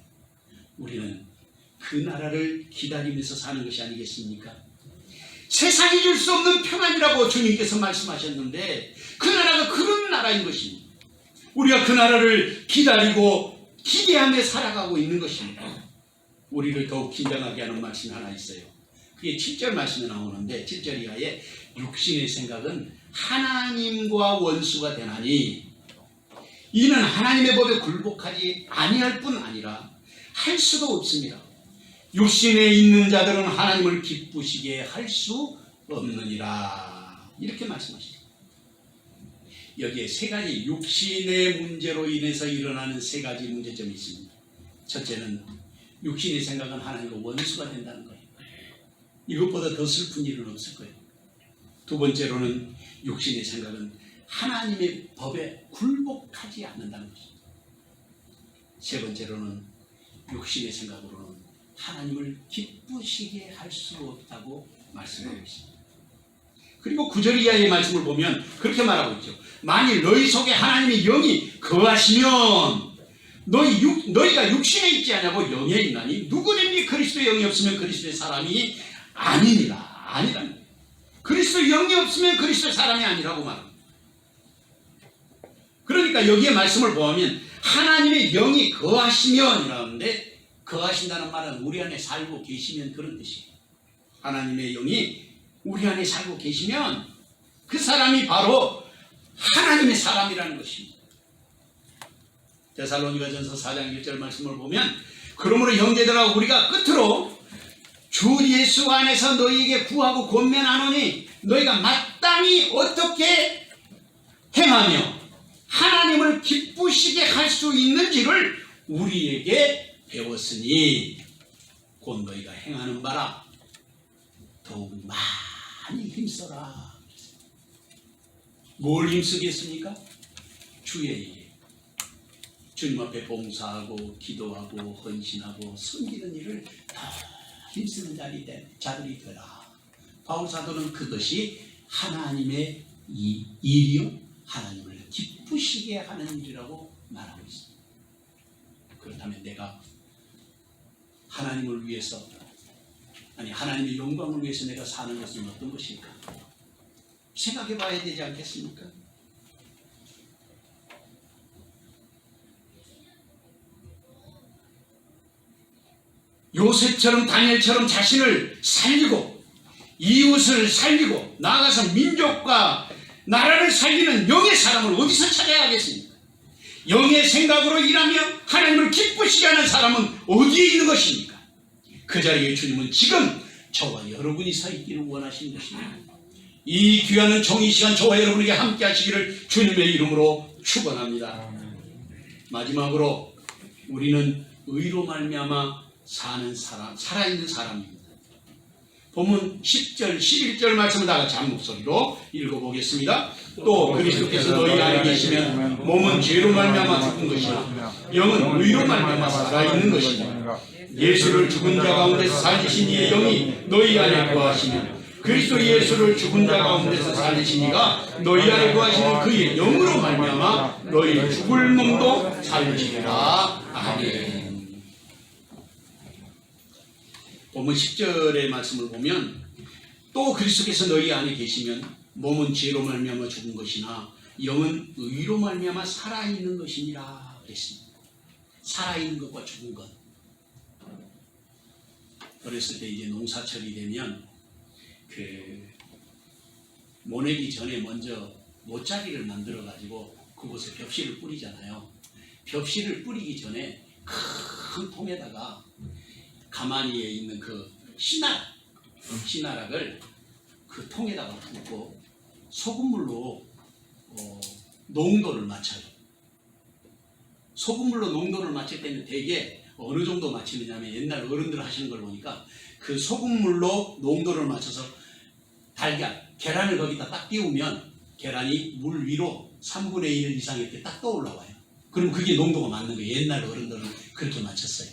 우리는 그 나라를 기다리면서 사는 것이 아니겠습니까? 세상이 줄 수 없는 평안이라고 주님께서 말씀하셨는데 그 나라가 그런 나라인 것입니다. 우리가 그 나라를 기다리고 기대하며 살아가고 있는 것입니다. 우리를 더욱 긴장하게 하는 말씀이 하나 있어요. 그게 7절 말씀에 나오는데 7절 이하에 육신의 생각은 하나님과 원수가 되나니 이는 하나님의 법에 굴복하지 아니할 뿐 아니라 할 수도 없습니다. 육신에 있는 자들은 하나님을 기쁘시게 할 수 없느니라. 이렇게 말씀하시죠. 여기에 세 가지 육신의 문제로 인해서 일어나는 세 가지 문제점이 있습니다. 첫째는 육신의 생각은 하나님과 원수가 된다는 거예요. 이것보다 더 슬픈 일은 없을 거예요. 두 번째로는 육신의 생각은 하나님의 법에 굴복하지 않는다는 것입니다. 세 번째로는 육신의 생각으로는 하나님을 기쁘시게 할 수 없다고 말씀하고 있습니다. 그리고 9절 이하의 말씀을 보면 그렇게 말하고 있죠. 만일 너희 속에 하나님의 영이 거하시면 너희가 육신에 있지 않냐고 영에 있나니 누구든지 그리스도의 영이 없으면 그리스도의 사람이 아니니라. 아니라는 거예요. 그리스도의 영이 없으면 그리스도의 사람이 아니라고 말합니다. 그러니까 여기에 말씀을 보면 하나님의 영이 거하시면 이라는데 거하신다는 말은 우리 안에 살고 계시면 그런 뜻이에요. 하나님의 영이 우리 안에 살고 계시면 그 사람이 바로 하나님의 사람이라는 것입니다. 데살로니가전서 4장 1절 말씀을 보면 그러므로 형제들아 우리가 끝으로 주 예수 안에서 너희에게 구하고 권면하노니 너희가 마땅히 어떻게 행하며 하나님을 기쁘시게 할 수 있는지를 우리에게 배웠으니 곧 너희가 행하는 바라 더욱 많이 힘써라. 뭘 힘쓰겠습니까? 주의 일, 주님 앞에 봉사하고 기도하고 헌신하고 섬기는 일을 더 힘쓰는 자들이 되라. 바울 사도는 그것이 하나님의 일이요 하나님을 기쁘시게 하는 일이라고 말하고 있습니다. 그렇다면 내가 하나님을 위해서 하나님의 영광을 위해서 내가 사는 것은 어떤 것일까? 생각해 봐야 되지 않겠습니까? 요셉처럼 다니엘처럼 자신을 살리고 이웃을 살리고 나아가서 민족과 나라를 살리는 영의 사람을 어디서 찾아야 하겠습니까? 영의 생각으로 일하며 하나님을 기쁘시게 하는 사람은 어디에 있는 것입니까? 그 자리에 주님은 지금 저와 여러분이 서 있기를 원하시는 것입니다. 이 귀한 종이 시간 저와 여러분에게 함께 하시기를 주님의 이름으로 축원합니다. 마지막으로 우리는 의로 말미암아 사는 사람, 살아있는 사람입니다. 본문 10절, 11절 말씀을 다 같이 한 목소리로 읽어보겠습니다. 또 그리스도께서 너희 안에 계시면 몸은 죄로 말미암아 죽은 것이나 영은 의로 말미암아 살아있는 것이니 예수를 죽은 자 가운데서 살리신 이의 영이 너희 안에 거하시면 그리스도 예수를 죽은 자 가운데서 살리신 이가 너희 안에 거하시는 그의 영으로 말미암아 너희 죽을 몸도 살리시리라. 아멘. 본문 10절의 말씀을 보면 또 그리스도께서 너희 안에 계시면 몸은 죄로 말미암아 죽은 것이나 영은 의로 말미암아 살아있는 것이니라 그랬습니다. 살아있는 것과 죽은 것. 어렸을 때 이제 농사철이 되면 모내기 전에 먼저 모짜리를 만들어 가지고 그곳에 벽실을 뿌리잖아요. 벽실을 뿌리기 전에 큰 통에다가 가마니에 있는 그 씨나락을 그 통에다가 붓고 소금물로 농도를 맞춰요. 소금물로 농도를 맞출 때는 되게 어느 정도 맞추느냐면 옛날 어른들 하시는 걸 보니까 그 소금물로 농도를 맞춰서 계란을 거기다 딱 띄우면 계란이 물 위로 3분의 1 이상일 때 딱 떠올라와요. 그럼 그게 농도가 맞는 거예요. 옛날 어른들은 그렇게 맞췄어요.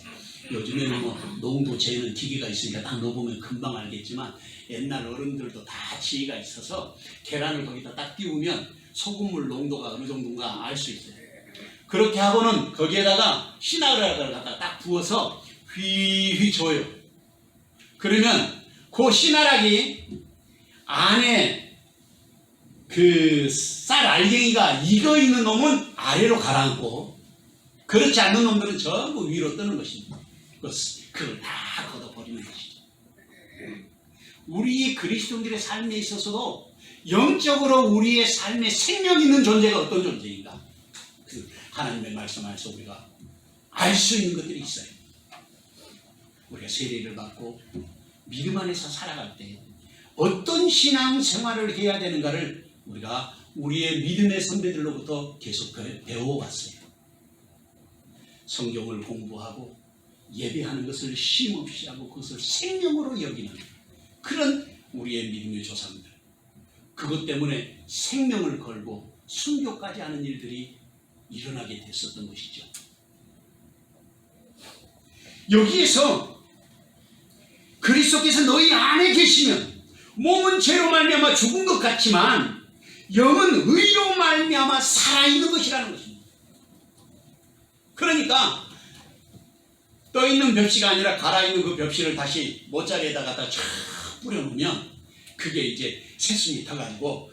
요즘에는 뭐 농도 재는 기계가 있으니까 딱 넣어보면 금방 알겠지만 옛날 어른들도 다 지혜가 있어서 계란을 거기다 딱 띄우면 소금물 농도가 어느 정도인가 알 수 있어요. 그렇게 하고는 거기에다가 시나그라를 갖다 딱 부어서 휘휘 줘요. 그러면 그 시나락이 안에 그 쌀 알갱이가 익어 있는 놈은 아래로 가라앉고 그렇지 않는 놈들은 전부 위로 뜨는 것입니다. 그걸 다 걷어버리는 것이죠. 우리 그리스도인들의 삶에 있어서도 영적으로 우리의 삶에 생명 있는 존재가 어떤 존재인가? 그 하나님의 말씀 안에서 우리가 알 수 있는 것들이 있어요. 우리가 세례를 받고 믿음 안에서 살아갈 때 어떤 신앙 생활을 해야 되는가를 우리가 우리의 믿음의 선배들로부터 계속 배워왔어요. 성경을 공부하고 예배하는 것을 쉼없이 하고 그것을 생명으로 여기는 그런 우리의 믿음의 조상들. 그것 때문에 생명을 걸고 순교까지 하는 일들이 일어나게 됐었던 것이죠. 여기에서 그리스도께서 너희 안에 계시면 몸은 죄로 말미암아 죽은 것 같지만 영은 의로 말미암아 살아있는 것이라는 것입니다. 그러니까 떠있는 벽시가 아니라 갈아있는 그 벽시를 다시 모짜리에다가 쫙 뿌려놓으면 그게 이제 새순이 타가지고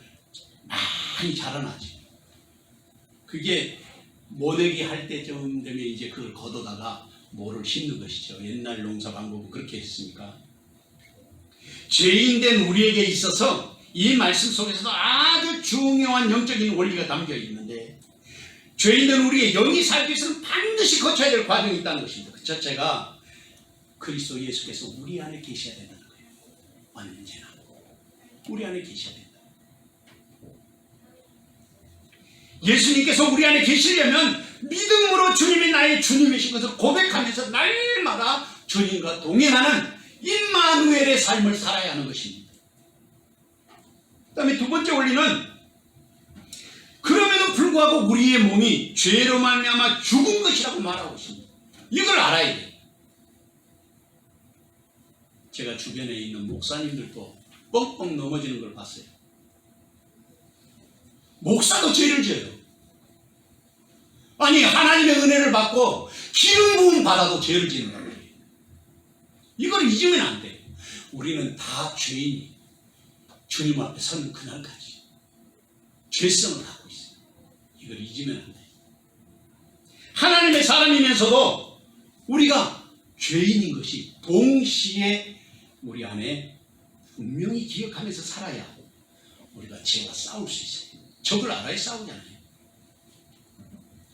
많이 자라나지. 그게 모내기 할 때쯤 되면 이제 그걸 걷어다가 모를 심는 것이죠. 옛날 농사 방법은 그렇게 했으니까. 죄인된 우리에게 있어서 이 말씀 속에서도 아주 중요한 영적인 원리가 담겨 있는데 죄인된 우리의 영이 살기 위해서는 반드시 거쳐야 될 과정이 있다는 것입니다. 그 첫째가 그리스도 예수께서 우리 안에 계셔야 된다는 거예요. 언제나 우리 안에 계셔야 된다. 예수님께서 우리 안에 계시려면 믿음으로 주님이 나의 주님이신 것을 고백하면서 날마다 주님과 동행하는 임마누엘의 삶을 살아야 하는 것입니다. 그 다음에 두 번째 원리는 그럼에도 불구하고 우리의 몸이 죄로 말미암아 죽은 것이라고 말하고 있습니다. 이걸 알아야 돼요. 제가 주변에 있는 목사님들도 뻥뻥 넘어지는 걸 봤어요. 목사도 죄를 지어요. 아니 하나님의 은혜를 받고 기름 부음 받아도 죄를 지는 거예요. 이걸 잊으면 안 돼요. 우리는 다 죄인이 주님 앞에 서는 그날까지 죄성을 갖고 있어요. 이걸 잊으면 안 돼요. 하나님의 사람이면서도 우리가 죄인인 것이 동시에 우리 안에 분명히 기억하면서 살아야 하고 우리가 죄와 싸울 수 있어요. 적을 알아야 싸우잖아요.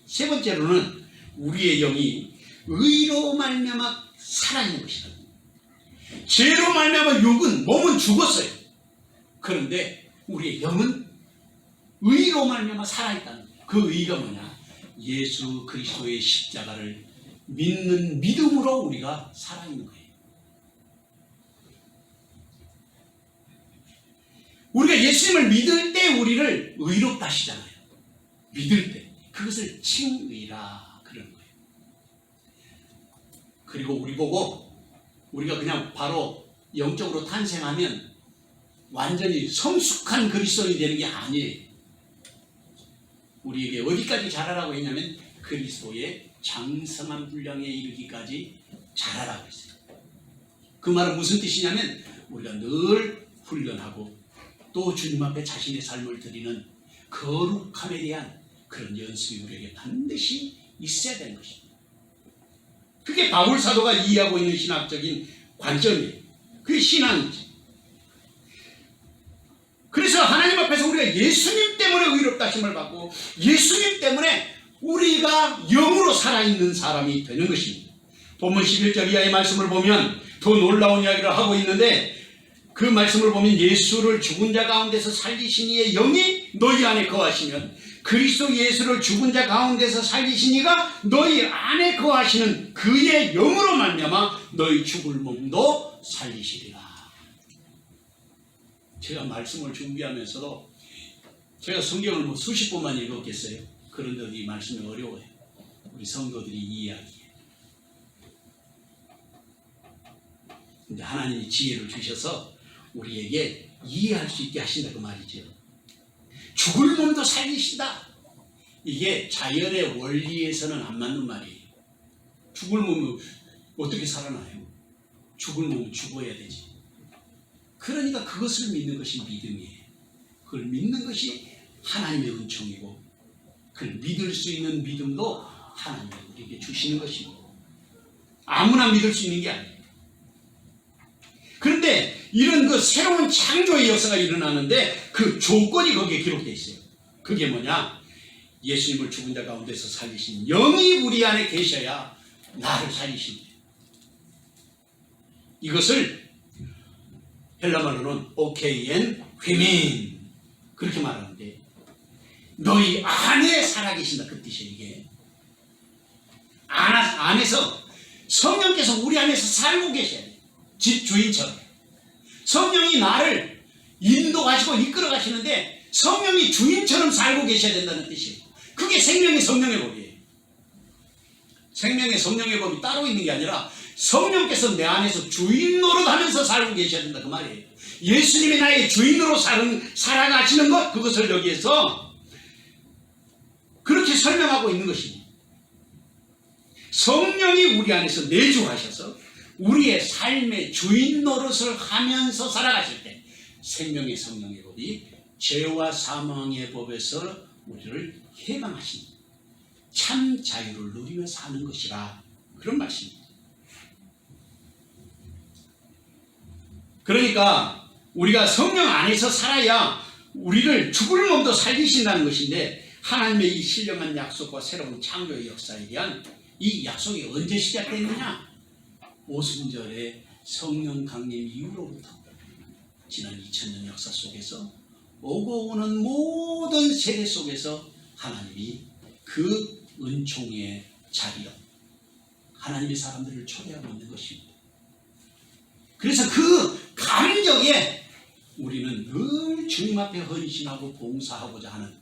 세 번째로는 우리의 영이 의로 말미암아 살아있는 것이다. 죄로 말미암아 육은 몸은 죽었어요. 그런데 우리의 영은 의로 말미암아 살아있다는 거예요. 그 의가 뭐냐? 예수 그리스도의 십자가를 믿는 믿음으로 우리가 살아있는 거예요. 우리가 예수님을 믿을 때 우리를 의롭다 하시잖아요. 믿을 때. 그것을 칭의라 그러는 거예요. 그리고 우리 보고 우리가 그냥 바로 영적으로 탄생하면 완전히 성숙한 그리스도인이 되는 게 아니에요. 우리에게 어디까지 자라라고 했냐면 그리스도의 장성한 분량에 이르기까지 자라라고 했어요. 그 말은 무슨 뜻이냐면 우리가 늘 훈련하고 또 주님 앞에 자신의 삶을 드리는 거룩함에 대한 그런 연습이 우리에게 반드시 있어야 되는 것입니다. 그게 바울 사도가 이해하고 있는 신학적인 관점이에요. 그게 신앙이지. 그래서 하나님 앞에서 우리가 예수님 때문에 의롭다 하심을 받고 예수님 때문에 우리가 영으로 살아있는 사람이 되는 것입니다. 본문 11절 이하의 말씀을 보면 더 놀라운 이야기를 하고 있는데 그 말씀을 보면 예수를 죽은 자 가운데서 살리신 이의 영이 너희 안에 거하시면 그리스도 예수를 죽은 자 가운데서 살리신 이가 너희 안에 거하시는 그의 영으로 말미암아 너희 죽을 몸도 살리시리라. 제가 말씀을 준비하면서도 제가 성경을 뭐 수십 번만 읽었겠어요? 그런데도 이 말씀이 어려워요. 우리 성도들이 이해하기에. 근데 하나님이 지혜를 주셔서 우리에게 이해할 수 있게 하신다 그 말이죠. 죽을 몸도 살리신다. 이게 자연의 원리에서는 안 맞는 말이에요. 죽을 몸은 어떻게 살아나요? 죽을 몸은 죽어야 되지. 그러니까 그것을 믿는 것이 믿음이에요. 그걸 믿는 것이 하나님의 은총이고, 그걸 믿을 수 있는 믿음도 하나님이 우리에게 주시는 것이고, 아무나 믿을 수 있는 게 아니에요. 그런데 이런 그 새로운 창조의 역사가 일어나는데 그 조건이 거기에 기록되어 있어요. 그게 뭐냐? 예수님을 죽은 자 가운데서 살리신 영이 우리 안에 계셔야 나를 살리신다. 이것을 헬라말로는 오케이엔 휘민 그렇게 말하는데, 너희 안에 살아계신다 그 뜻이에요. 이게 안에서 성령께서 우리 안에서 살고 계셔야 돼요. 집 주인처럼 성령이 나를 인도하시고 이끌어 가시는데 성령이 주인처럼 살고 계셔야 된다는 뜻이에요. 그게 생명의 성령의 법이에요. 생명의 성령의 법이 따로 있는 게 아니라 성령께서 내 안에서 주인 노릇하면서 살고 계셔야 된다 그 말이에요. 예수님이 나의 주인으로 살아가시는 것, 그것을 여기에서 그렇게 설명하고 있는 것입니다. 성령이 우리 안에서 내주하셔서 우리의 삶의 주인 노릇을 하면서 살아가실 때 생명의 성령의 법이 죄와 사망의 법에서 우리를 해방하신 참 자유를 누리며 사는 것이라, 그런 말씀입니다. 그러니까 우리가 성령 안에서 살아야 우리를 죽을 몸도 살리신다는 것인데, 하나님의 이 신령한 약속과 새로운 창조의 역사에 대한 이 약속이 언제 시작됐느냐? 오순절의 성령 강림 이후로부터 지난 2000년 역사 속에서 오고 오는 모든 세대 속에서 하나님이 그 은총의 자리로 하나님의 사람들을 초대하고 있는 것입니다. 그래서 그 감격에 우리는 늘 주님 앞에 헌신하고 봉사하고자 하는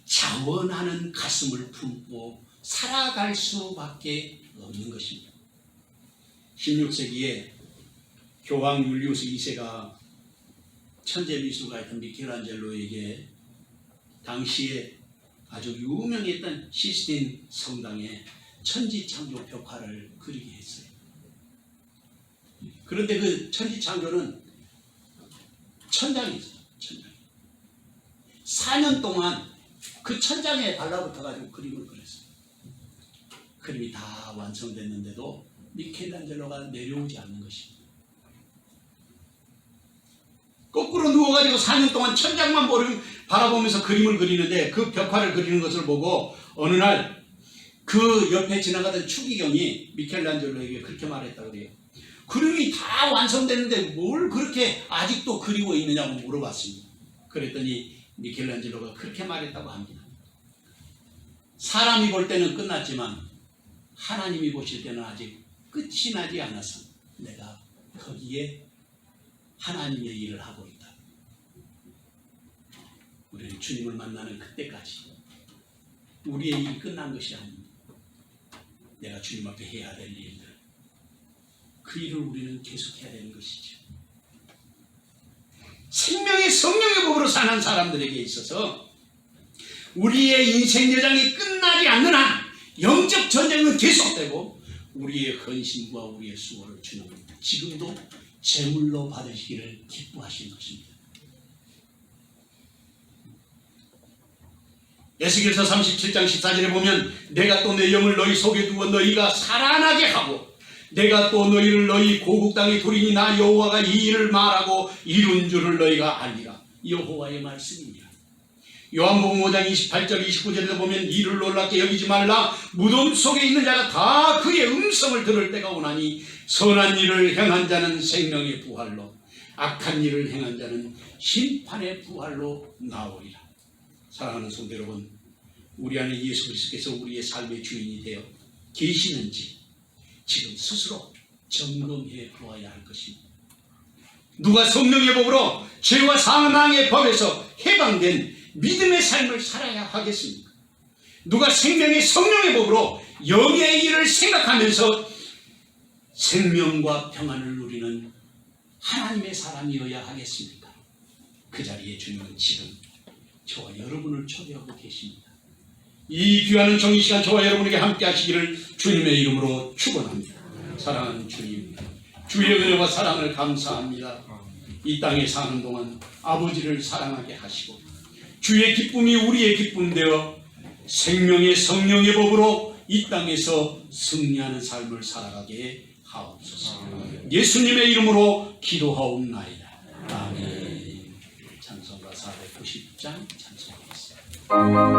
자원하는 가슴을 품고 살아갈 수밖에 없는 것입니다. 16세기에 교황 율리우스 2세가 천재 미술가였던 미켈란젤로에게 당시에 아주 유명했던 시스틴 성당에 천지창조 벽화를 그리게 했어요. 그런데 그 천지창조는 천장이 있어요. 천장. 4년 동안 그 천장에 달라붙어가지고 그림을 그렸어요. 그림이 다 완성됐는데도 미켈란젤로가 내려오지 않는 것입니다. 거꾸로 누워가지고 4년 동안 천장만 바라보면서 그림을 그리는데, 그 벽화를 그리는 것을 보고 어느 날 그 옆에 지나가던 추기경이 미켈란젤로에게 그렇게 말했다고 그래요. 그림이 다 완성됐는데 뭘 그렇게 아직도 그리고 있느냐고 물어봤습니다. 그랬더니 미켈란젤로가 그렇게 말했다고 합니다. 사람이 볼 때는 끝났지만 하나님이 보실 때는 아직 끝이 나지 않아서 내가 거기에 하나님의 일을 하고 있다. 우리는 주님을 만나는 그때까지 우리의 일이 끝난 것이 아닙니다. 내가 주님 앞에 해야 될 일들, 그 일을 우리는 계속해야 되는 것이죠. 생명의 성령의 법으로 사는 사람들에게 있어서 우리의 인생 여정이 끝나지 않는 한 영적 전쟁은 계속되고, 우리의 헌신과 우리의 수고를 주는 지금도 제물로 받으시기를 기뻐하시는 것입니다. 에스겔서 37장 14절에 보면, 내가 또 내 영을 너희 속에 두어 너희가 살아나게 하고, 내가 또 너희를 너희 고국 땅에 두리니 나 여호와가 이 일을 말하고 이룬 줄을 너희가 알리라. 여호와의 말씀입니다. 요한복음 5장 28절 29절에도 보면, 이를 놀랍게 여기지 말라. 무덤 속에 있는 자가 다 그의 음성을 들을 때가 오나니 선한 일을 행한 자는 생명의 부활로, 악한 일을 행한 자는 심판의 부활로 나오리라. 사랑하는 성도 여러분, 우리 안에 예수 그리스도께서 우리의 삶의 주인이 되어 계시는지 지금 스스로 점검해 보아야 할 것입니다. 누가 성령의 법으로 죄와 사망의 법에서 해방된 믿음의 삶을 살아야 하겠습니까? 누가 생명의 성령의 법으로 영의 일을 생각하면서 생명과 평안을 누리는 하나님의 사람이어야 하겠습니까? 그 자리에 주님은 지금 저와 여러분을 초대하고 계십니다. 이 귀한 정의시간 저와 여러분에게 함께 하시기를 주님의 이름으로 축원합니다. 사랑하는 주님, 주의 은혜와 사랑을 감사합니다. 이 땅에 사는 동안 아버지를 사랑하게 하시고 주의 기쁨이 우리의 기쁨 되어 생명의 성령의 법으로 이 땅에서 승리하는 삶을 살아가게 하옵소서. 예수님의 이름으로 기도하옵나이다. 아멘. 찬송가 490장 찬송하겠습니다.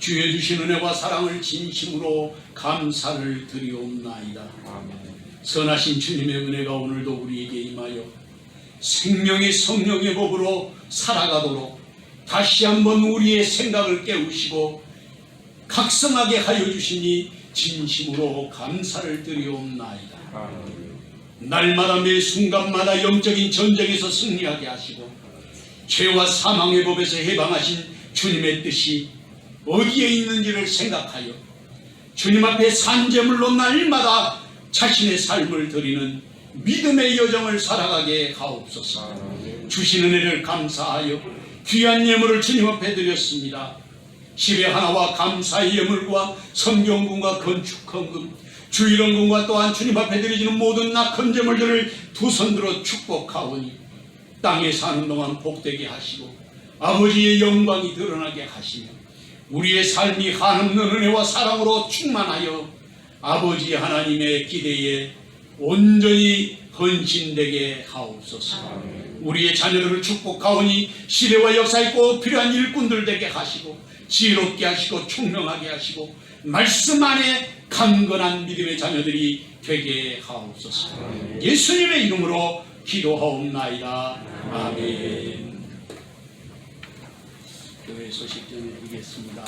주의 주신 은혜와 사랑을 진심으로 감사를 드리옵나이다. 선하신 주님의 은혜가 오늘도 우리에게 임하여 생명의 성령의 법으로 살아가도록 다시 한번 우리의 생각을 깨우시고 각성하게 하여 주시니 진심으로 감사를 드리옵나이다. 날마다 매 순간마다 영적인 전쟁에서 승리하게 하시고 죄와 사망의 법에서 해방하신 주님의 뜻이 어디에 있는지를 생각하여 주님 앞에 산제물로 날마다 자신의 삶을 드리는 믿음의 여정을 살아가게 하옵소서. 주신 은혜를 감사하여 귀한 예물을 주님 앞에 드렸습니다. 십의 하나와 감사의 예물과 성경금과 건축헌금, 주일원금과 또한 주님 앞에 드리지는 모든 낙헌 제물들을 두 손들어 축복하오니 땅에 사는 동안 복되게 하시고 아버지의 영광이 드러나게 하시며 우리의 삶이 한없는 은혜와 사랑으로 충만하여 아버지 하나님의 기대에 온전히 헌신되게 하옵소서. 우리의 자녀들을 축복하오니 시대와 역사에 꼭 필요한 일꾼들 되게 하시고 지혜롭게 하시고 총명하게 하시고 말씀 안에 강건한 믿음의 자녀들이 되게 하옵소서. 예수님의 이름으로 기도하옵나이다. 아멘. 교회 소식 전해드리겠습니다.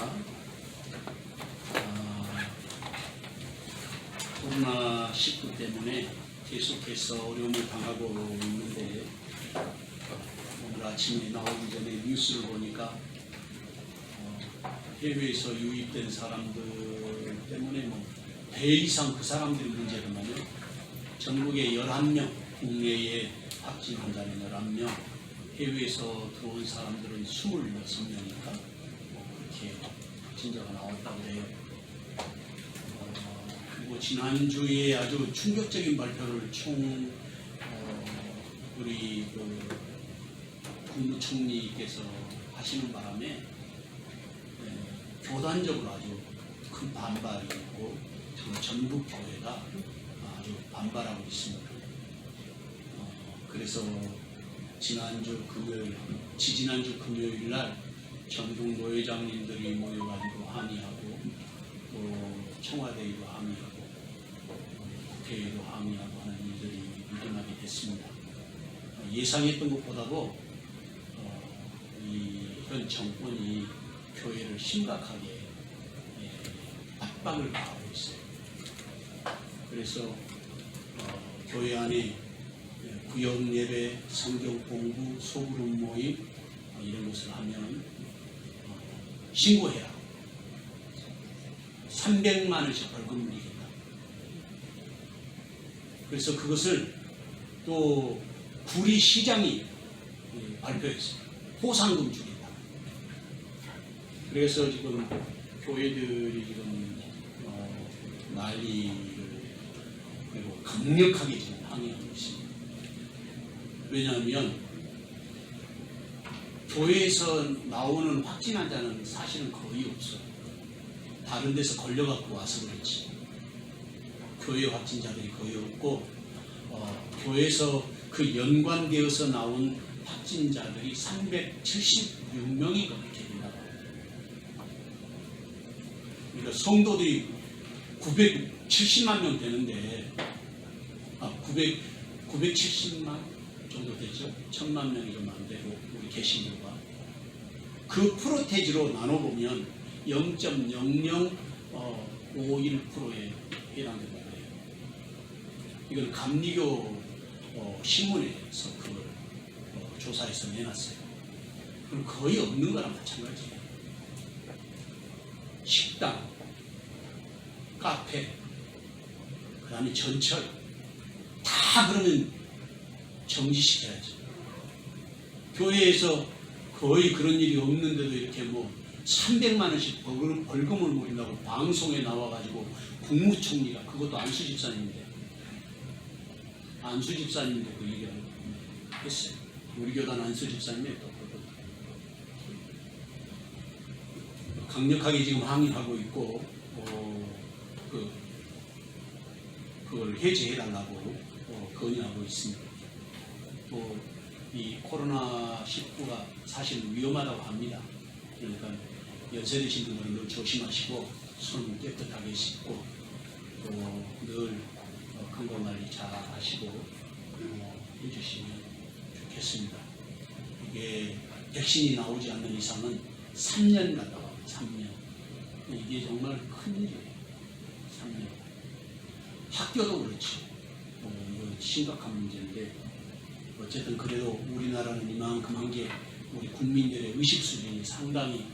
코로나19 때문에 계속해서 어려움을 당하고 있는데 오늘 아침에 나오기 전에 뉴스를 보니까 해외에서 유입된 사람들 때문에 배 이상 그 사람들이 문제로만요. 전국에 11명, 국내에 확진 환자는 11명, 해외에서 들어온 사람들은 26명이니까 그렇게 확진자가 나왔다고 해요. 그리고 지난주에 아주 충격적인 발표를 우리 국무총리께서 하시는 바람에 교단적으로 아주 큰 반발이 있고 전국 교회가 아주 반발하고 있습니다. 그래서 지지난주 금요일 날 전국 노회장님들이 모여가지고 항의하고 또 청와대에도 항의하고 국회에도 항의하고 하는 일들이 일어나게 됐습니다. 예상했던 것보다도 현 정권이 교회를 심각하게 압박을 가하고 있어요. 그래서 교회 안에 구역 예배, 성경 공부, 소그룹 모임 이런 것을 하면 신고해라. 300만 원씩 벌금 물리겠다. 그래서 그것을 또 구리시장이 발표했어요. 포상금 주겠다. 그래서 지금 교회들이 지금 난리를 그리고 강력하게 지금 항의하고 있습니다. 왜냐하면 교회에서 나오는 확진 환자는 사실은 거의 없어요. 다른 데서 걸려갖고 와서 그렇지. 교회 확진자들이 거의 없고 교회에서 그 연관되어서 나온 확진자들이 376명이 그렇게 된다고. 그러니까 성도들이 970만 명 되는데 970만 정도 되죠. 1000만 명이 좀 안 되고 우리 개신교가 그 프로테이지로 나눠보면 0.0051%에 해당된다고 해요. 이건 감리교 신문에서 그걸 조사해서 내놨어요. 그럼 거의 없는 거랑 마찬가지예요. 식당, 카페, 그 다음에 전철 다 그러면 정지시켜야죠. 교회에서 거의 그런 일이 없는데도 이렇게 300만 원씩 벌금을 물린다고 방송에 나와가지고 국무총리가 그것도 안수 집사님인데 그 얘기를 했어요. 우리 교단 안수 집사님이 또 강력하게 지금 항의하고 있고 그걸 해제해달라고 건의하고 있습니다. 또 이 코로나19가 사실 위험하다고 합니다. 그러니까 연세 드신 분들은 늘 조심하시고 손 깨끗하게 씻고 또 늘 건강관리 잘 하시고 해주시면 좋겠습니다. 이게 백신이 나오지 않는 이상은 3년 갔다 와요. 3년. 이게 정말 큰일이에요. 3년. 학교도 그렇죠. 이건 심각한 문제인데 어쨌든 그래도 우리나라는 이만큼 한 게 우리 국민들의 의식 수준이 상당히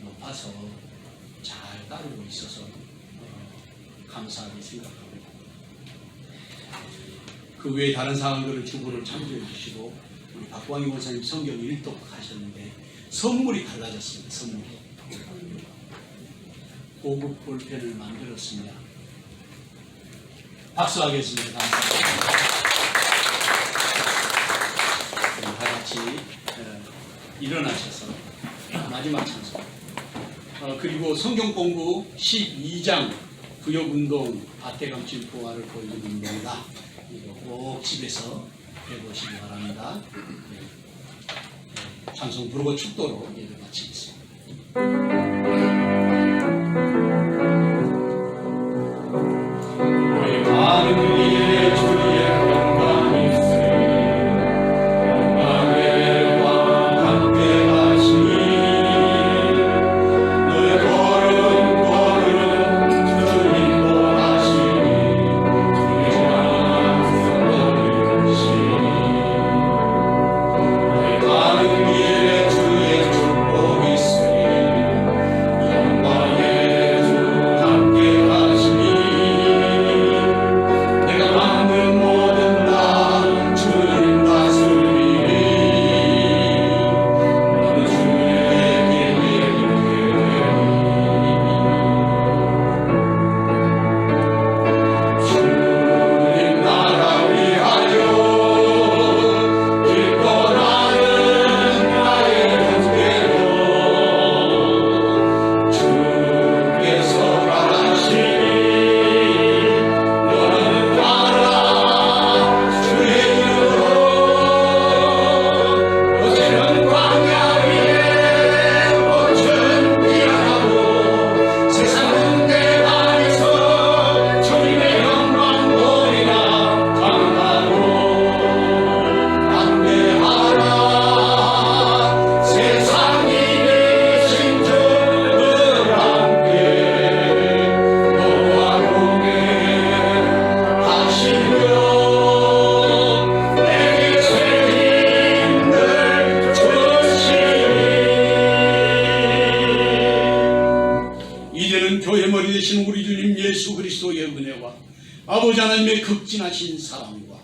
높아서 잘 따르고 있어서 감사하게 생각합니다. 그 외에 다른 사항들을 주보를 참조해 주시고 우리 박광희 원사님 성경 일독 하셨는데 선물이 달라졌습니다. 선물이 고급 볼펜을 만들었습니다. 박수하겠습니다. 감사합니다. 다 같이 일어나셔서 마지막 찬송 그리고 성경 공부 12장 구역운동 밭대감칠 부활을 보이는 운동이다. 이거 꼭 집에서 해보시기 바랍니다. 찬송 부르고 축도로 예배 마치겠습니다. 우리 가는 길에 주의 영광이 있으리 영광의 왕 함께 하시니 만민의 머리 되신 우리 주님 예수 그리스도의 은혜와 아버지 하나님의 극진하신 사랑과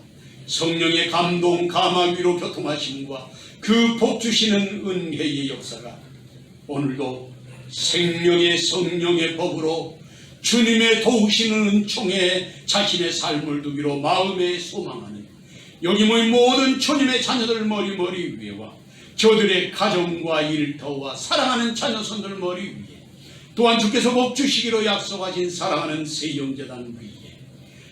성령의 감동 감화 위로 교통하심과 그 복 주시는 은혜의 역사가 오늘도 생명의 성령의 법으로 주님의 도우시는 은총에 자신의 삶을 두기로 마음에 소망하는 여기 모인 모든 주님의 자녀들 머리 위에와 저들의 가정과 일터와 사랑하는 자녀손들 머리 위에 또한 주께서 복 주시기로 약속하신 사랑하는 세영재단 위에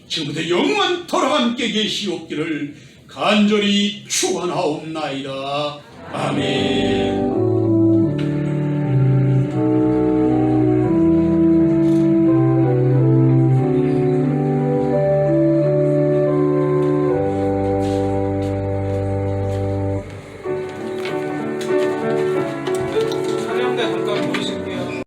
지금부터 영원토록 함께 계시옵기를 간절히 축원하옵나이다. 아멘.